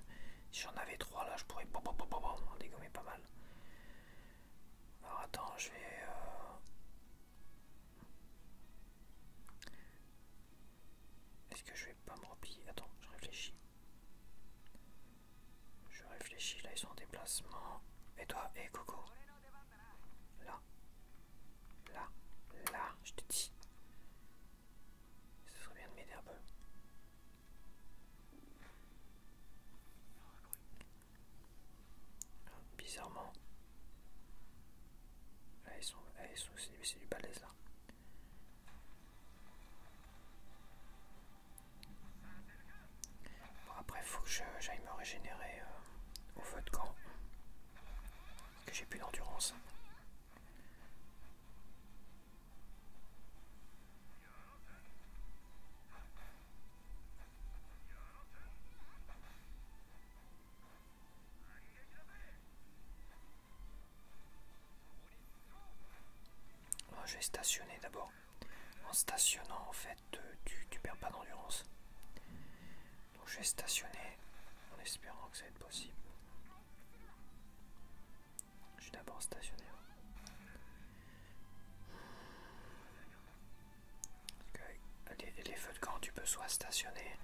Si j'en avais 3 là, je pourrais en dégommer pas mal. Alors attends, je vais. Est-ce que je vais pas me replier? Attends, je réfléchis. Je réfléchis, là ils sont en déplacement. Et toi, hé Coco. Là. Là. Là, je te dis. Ça serait bien de m'aider un peu. Bizarrement. Là ils sont c'est du balèze là. Bon après faut que j'aille me régénérer au feu de camp. Parce que j'ai plus d'endurance. Je vais stationner d'abord. En stationnant, en fait, tu perds pas d'endurance. Donc je vais stationner en espérant que ça va être possible. Je vais d'abord stationner. Parce que les feux de camp, tu peux soit stationner,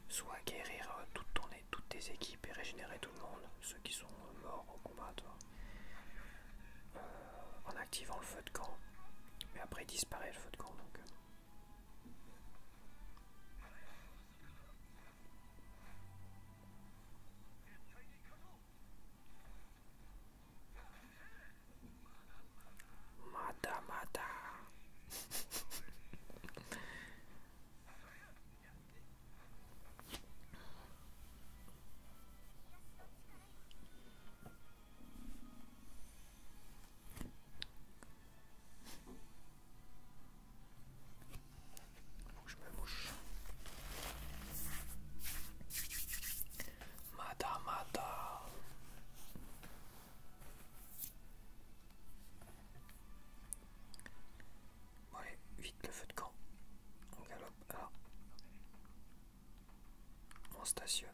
soit guérir toutes tes équipes et régénérer tout le monde, ceux qui sont morts au combat, toi. En activant le feu de camp. Mais après il disparaît le feu de camp donc. Mata mata. Faut que je me mouche. Mata mata. Bon allez, vite le feu de camp. On galope. Alors. On stationne.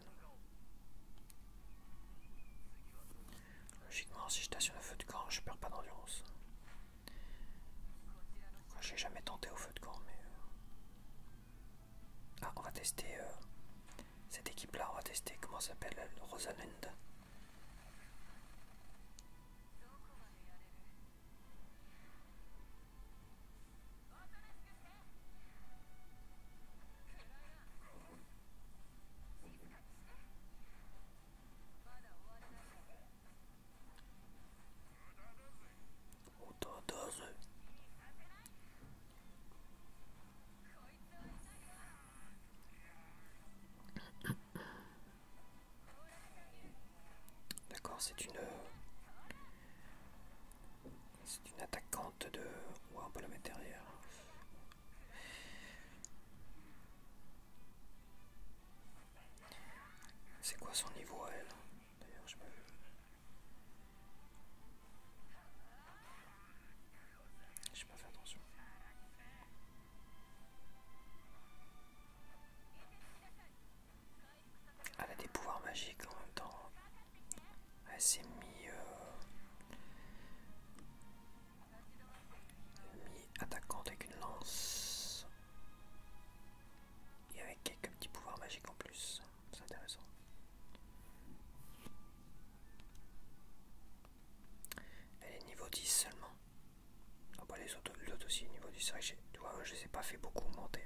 Logiquement, si je stationne au feu de camp, je perds pas d'endurance. J'ai jamais tenté au feu de camp, mais. Ah, on va tester cette équipe-là. On va tester comment s'appelle Rosalind. D'accord, c'est une attaquante de... Ouais, on peut la mettre derrière. C'est quoi son niveau à elle? D'ailleurs, j'ai pas vu. J'ai pas fait attention. Elle a des pouvoirs magiques en même temps. Elle s'est mis attaquante avec une lance. Et avec quelques petits pouvoirs magiques en plus. C'est intéressant. Elle est niveau 10 seulement. Ah bah les autres aussi niveau 10. C'est vrai que tu vois, je les ai pas fait beaucoup monter.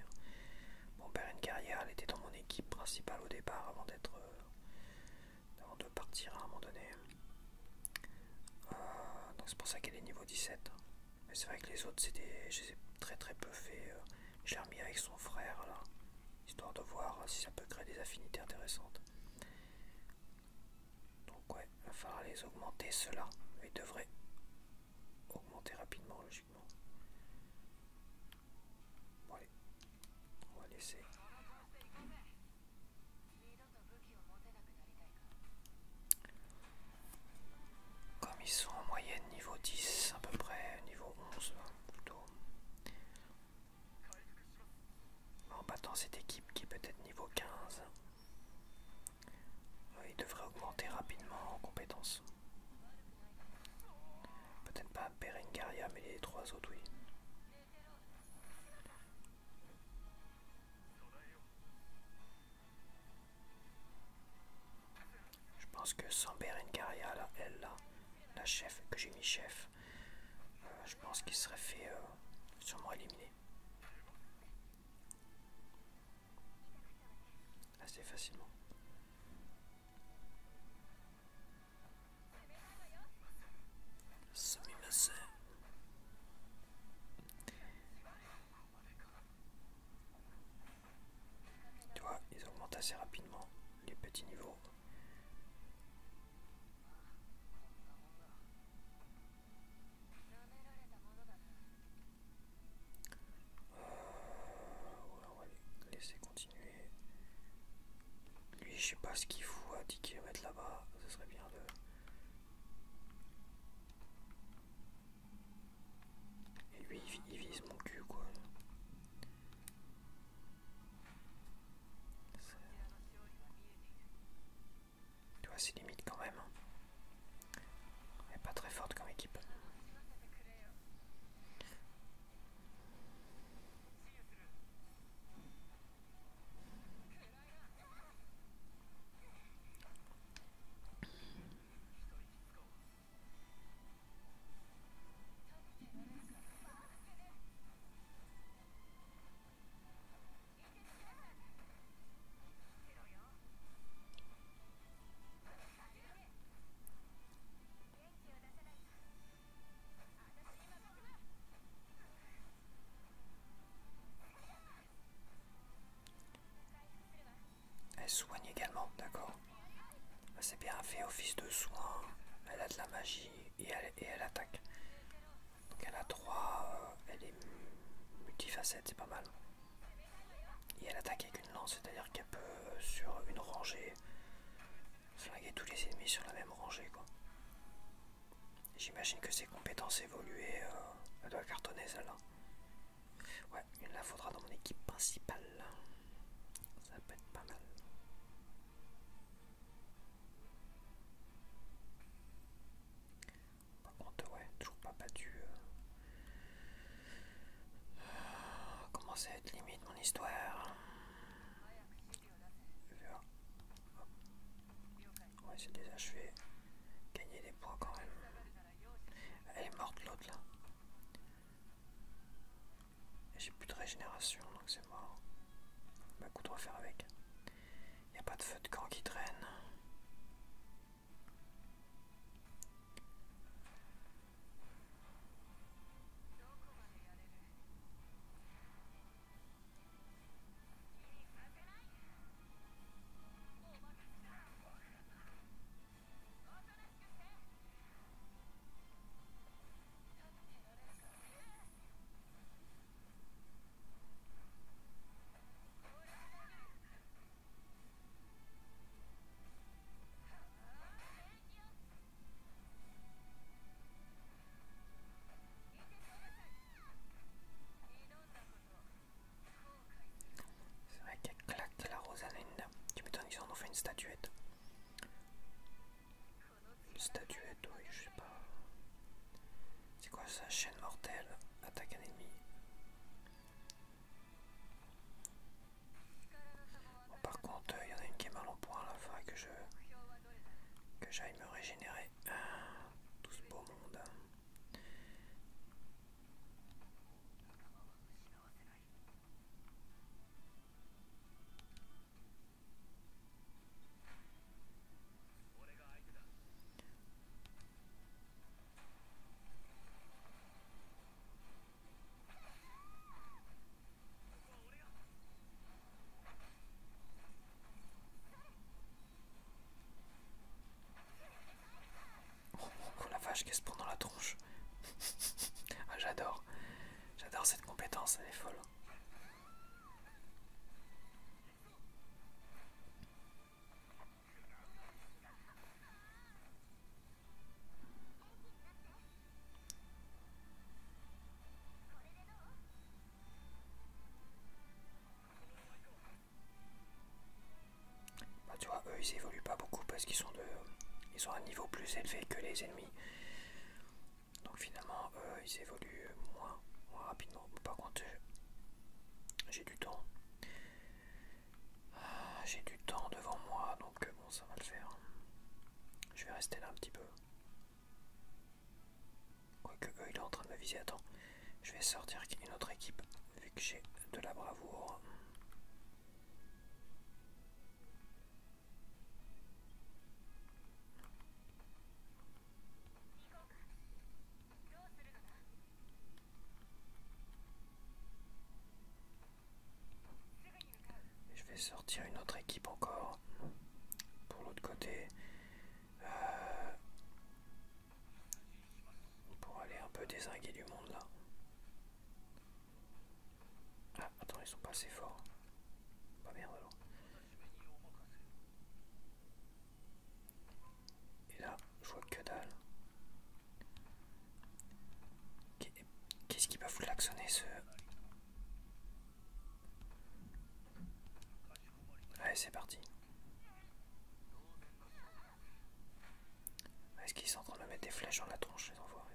Bon, Berengaria, elle était dans mon équipe principale au départ avant avant de partir à un moment donné. Donc c'est pour ça qu'elle est niveau 17. Mais c'est vrai que les autres, je les ai très très peu fait. Je l'ai remis avec son frère là, histoire de voir si ça peut créer des affinités intéressantes. Donc ouais, il va falloir les augmenter ceux-là. Ils devraient augmenter rapidement logiquement. Bon allez, on va laisser. Comme ils sont en moyenne niveau 10 à peu près, niveau 11 plutôt. En battant cette équipe qui est peut-être niveau 15, ils devraient augmenter rapidement en compétences. Peut-être pas Berengaria mais les trois autres oui. Je pense que sans Berengaria, là, elle là, la chef que j'ai mis chef, je pense qu'il serait fait sûrement éliminer. Assez facilement. Sumimasen. Tu vois, ils augmentent assez rapidement les petits niveaux. Ouais, on va les laisser continuer. Lui, je sais pas ce qu'il fout à 10 km là-bas. Ce serait bien de... Et lui, il vise mon cul, quoi. Tu vois, c'est limite quand même. Elle est pas très forte comme équipe. Elle soigne également, d'accord. C'est bien fait office de soin. Elle a de la magie et elle attaque. Donc elle a 3, elle est multifacette, c'est pas mal. Et elle attaque avec une lance, c'est-à-dire qu'elle peut sur une rangée flinguer tous les ennemis sur la même rangée, quoi. J'imagine que ses compétences évoluées, elle doit cartonner celle-là. Ouais, il la faudra dans mon équipe principale. Ça peut être pas mal. Par contre, ouais, toujours pas battu. Commence à être limite mon histoire. Ouais, essayer de les achever. Gagner des points quand même. Elle est morte l'autre là. J'ai plus de régénération donc c'est mort. Bah écoute, on va faire avec. Y a pas de feu de camp qui traîne. C'est vrai qu'elle claque la Rosalinda. Tu m'étonnes qu'ils en ont fait une statuette. Une statuette, oui, je sais pas. C'est quoi ça? Chaîne mortelle, attaque un ennemi. Bon, par contre, il y en a une qui est mal en point là, il faudrait que j'aille me régénérer. Tout ce beau monde. Oh la vache, qu'elle se prend dans la tronche. Ah, j'adore. J'adore cette compétence, elle est folle. Bah, tu vois, eux ils évoluent pas beaucoup parce qu'ils sont ils ont un niveau plus élevé que les ennemis. Donc finalement, ils évoluent moins rapidement. Par contre, j'ai du temps. J'ai du temps devant moi, donc bon, ça va le faire. Je vais rester là un petit peu. Quoique eux, il est en train de me viser. Attends, je vais sortir une autre équipe, vu que j'ai de la bravoure. Je vais sortir une autre équipe encore. Pour l'autre côté. Pour aller un peu dézinguer du monde là. Ah, attends, ils sont pas assez forts. Bah merde alors. Et là, je vois que dalle. Qu'est-ce qui va vous klaxonner ce... Allez, c'est parti. Est-ce qu'ils sont en train de me mettre des flèches dans la tronche, les enfoirés?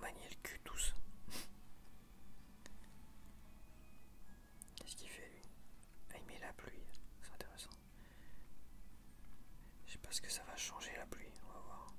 manier le cul tous. Qu'est-ce qu'il fait lui? Ah, il met la pluie, c'est intéressant. Je sais pas ce que ça va changer la pluie, on va voir.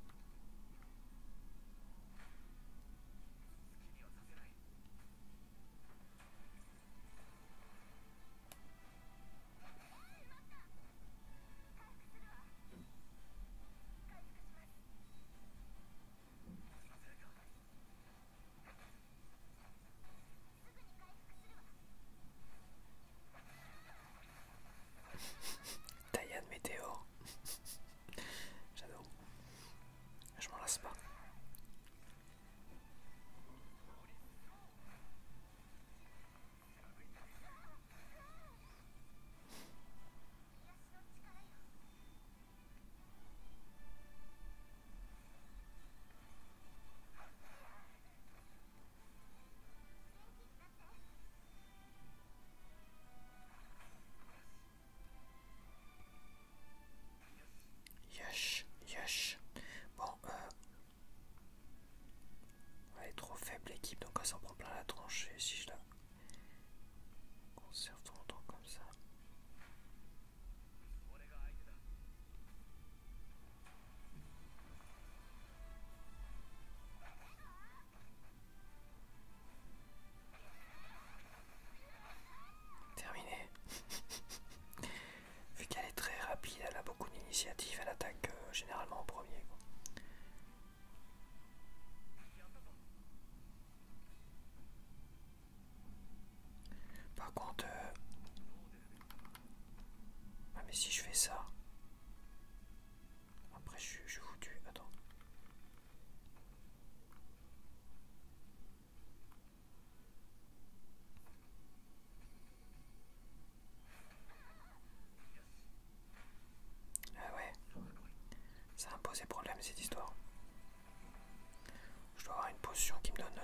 Taillade météore. J'adore. Je m'en lasse pas. Yesh, yesh. Bon, elle est trop faible l'équipe, donc elle s'en prend plein la tronche. Et si je la conserve trop longtemps comme ça. Terminé. Vu qu'elle est très rapide, elle a beaucoup d'initiative, elle attaque généralement en premier, quoi. Par contre, ah mais si je fais ça, après je suis foutu. Attends. Ah ouais, ça a posé problème cette histoire. Je dois avoir une potion qui me donne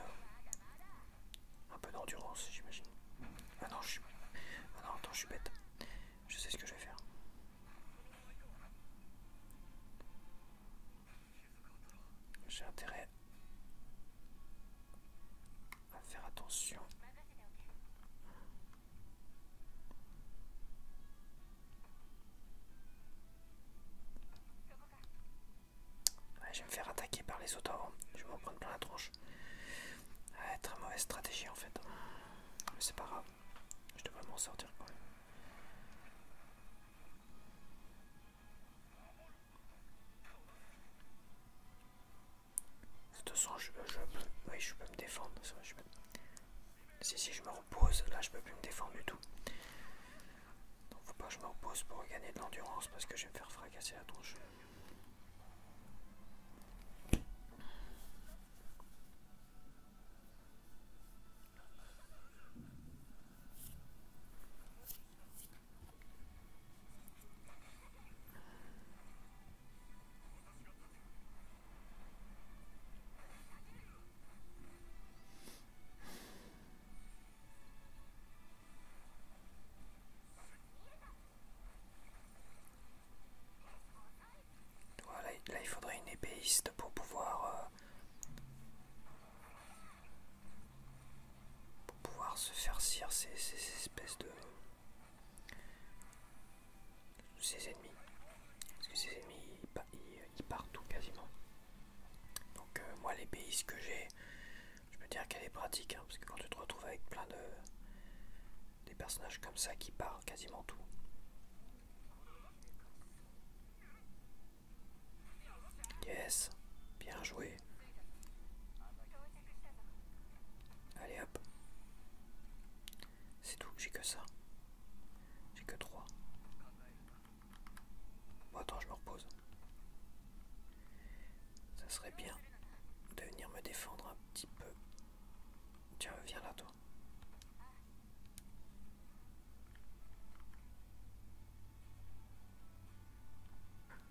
un peu d'endurance, j'imagine. Ah non, ah non, attends, je suis bête. Je sais ce que je vais faire. J'ai intérêt à faire attention. Ouais, je vais me faire attaquer par les autres avant. Je vais m'en prendre plein la tronche. Ouais, très mauvaise stratégie en fait. Mais c'est pas grave. Je devrais m'en sortir quand même. De toute façon, oui, je peux me défendre. Vrai, si je me repose, là je peux plus me défendre du tout. Donc faut pas que je me repose pour gagner de l'endurance parce que je vais me faire fracasser la tronche. Voilà, là il faudrait une épéiste pour pouvoir se faire cire ces espèces de ces ennemis. Parce que ces ennemis ils partent tout quasiment. Donc moi l'épéiste que j'ai, je peux dire qu'elle est pratique, hein, parce que quand tu te retrouves avec plein de des personnages comme ça qui partent quasiment tout. Yes, bien joué. Allez hop. C'est tout, j'ai que ça. J'ai que 3. Bon attends, je me repose. Ça serait bien de venir me défendre un petit peu. Tiens, viens là toi.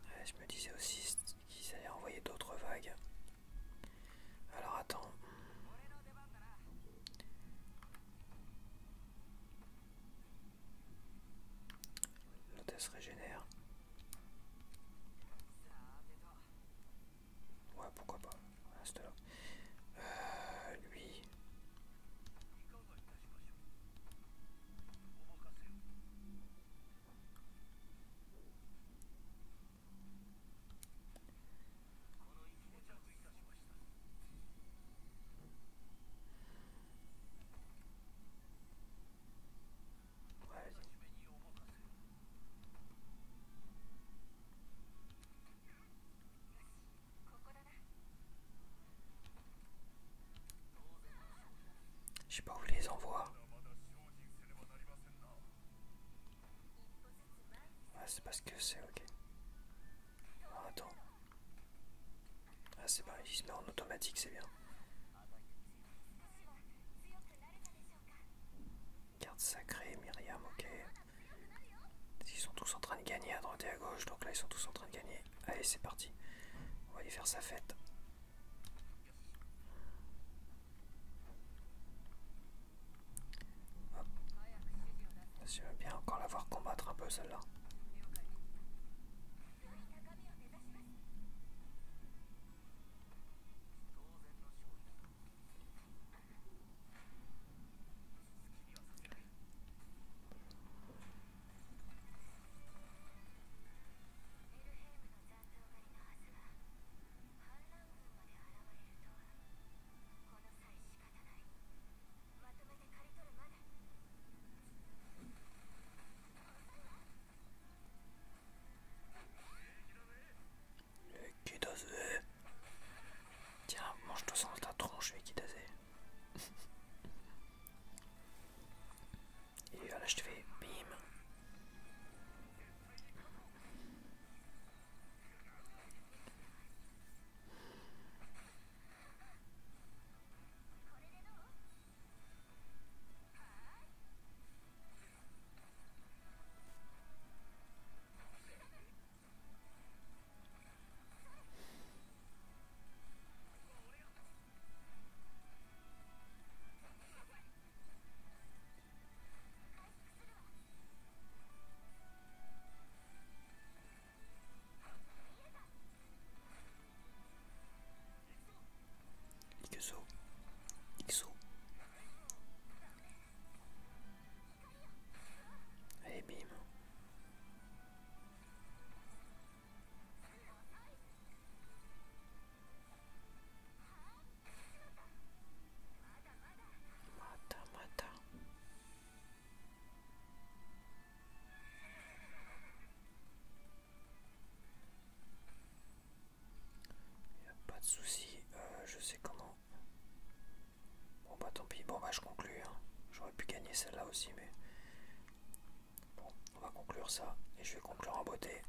Ouais, je me disais aussi qu'ils allaient envoyer d'autres vagues. Je sais pas où il les envoie. Ah, c'est parce que c'est ok. Ah, attends. Ah, c'est pareil, il se met en automatique, c'est bien. Carte sacrée, Myriam, ok. Ils sont tous en train de gagner à droite et à gauche, donc là ils sont tous en train de gagner. Allez, c'est parti. On va aller faire sa fête. Hop. J'aime bien encore la voir combattre un peu celle-là. Kidase. Tiens, mange-toi ça dans ta tronche, Kidase. Et là je te fais bim. Ikuzo. Ikuzo. Allez, bim. Mata, mata. Y a pas de souci, je sais comment. Bon bah tant pis, bon bah je conclue. Hein. J'aurais pu gagner celle-là aussi, mais bon, on va conclure ça et je vais conclure en beauté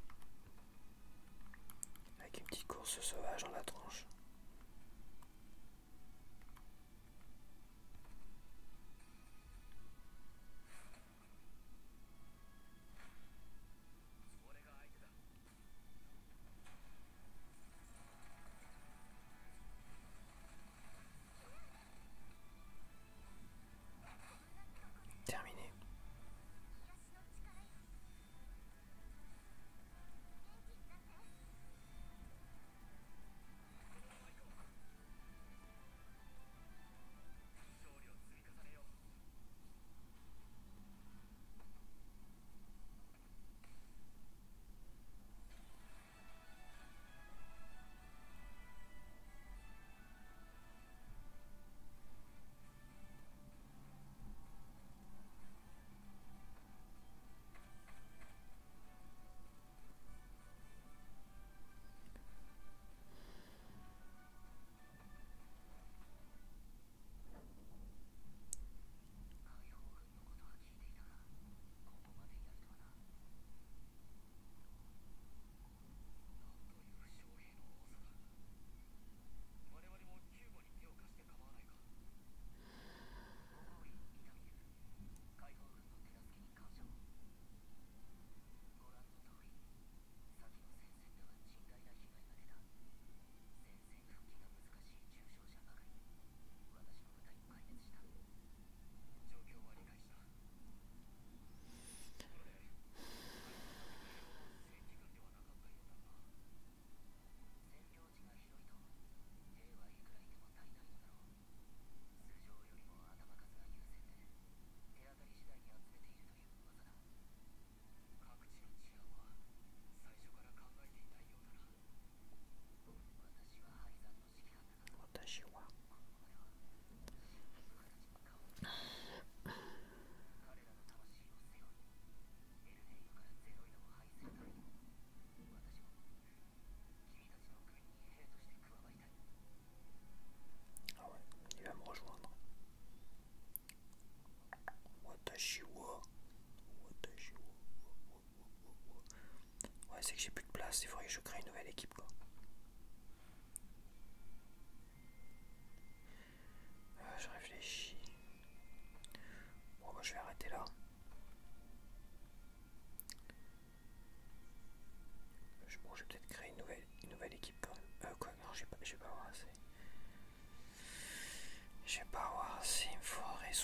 avec une petite course sauvage dans la tronche. Terminé.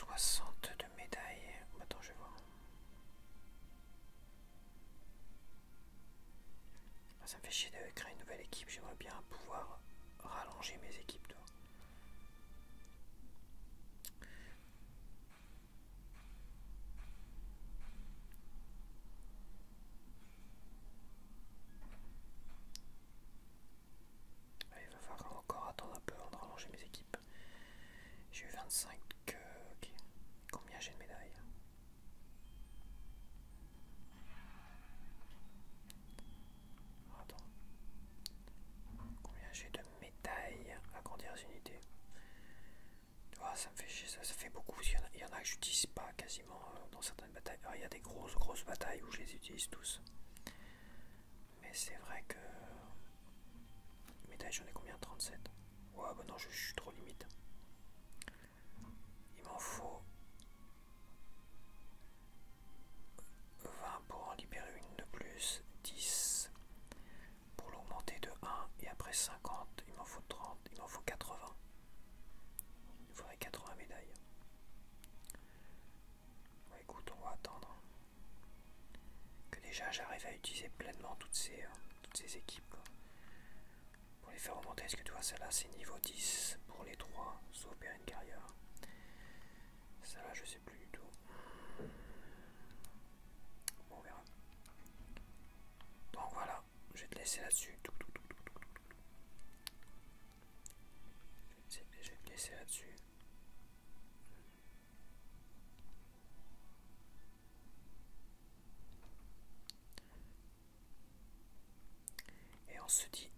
60 de médailles. Attends, je vais voir. Ça me fait chier de créer une nouvelle équipe. J'aimerais bien pouvoir rallonger mes équipes. Toi. Il va falloir encore attendre un peu avant de rallonger mes équipes. J'ai eu 25. Ok. Combien j'ai de médailles? Attends. Combien j'ai de médailles? Agrandir les unités. Tu vois, ça me fait chier, ça fait beaucoup. Il y en a que j'utilise pas quasiment dans certaines batailles. Alors, il y a des grosses batailles où je les utilise tous. Mais c'est vrai que. Médailles, j'en ai combien? 37. Ouais, bah non, je suis trop limite. Il m'en faut 20 pour en libérer une de plus, 10 pour l'augmenter de 1 et après 50, il m'en faut 30, il m'en faut 80. Il faudrait 80 médailles. Bon, écoute, on va attendre que déjà j'arrive à utiliser pleinement toutes ces équipes. Quoi. Pour les faire remonter, est-ce que tu vois, celle-là c'est niveau 10 pour les 3, sauf Berenguer. Celle-là, je sais plus du tout. Bon, on verra. Donc voilà, je vais te laisser là-dessus. Je vais te laisser là-dessus. Et on se dit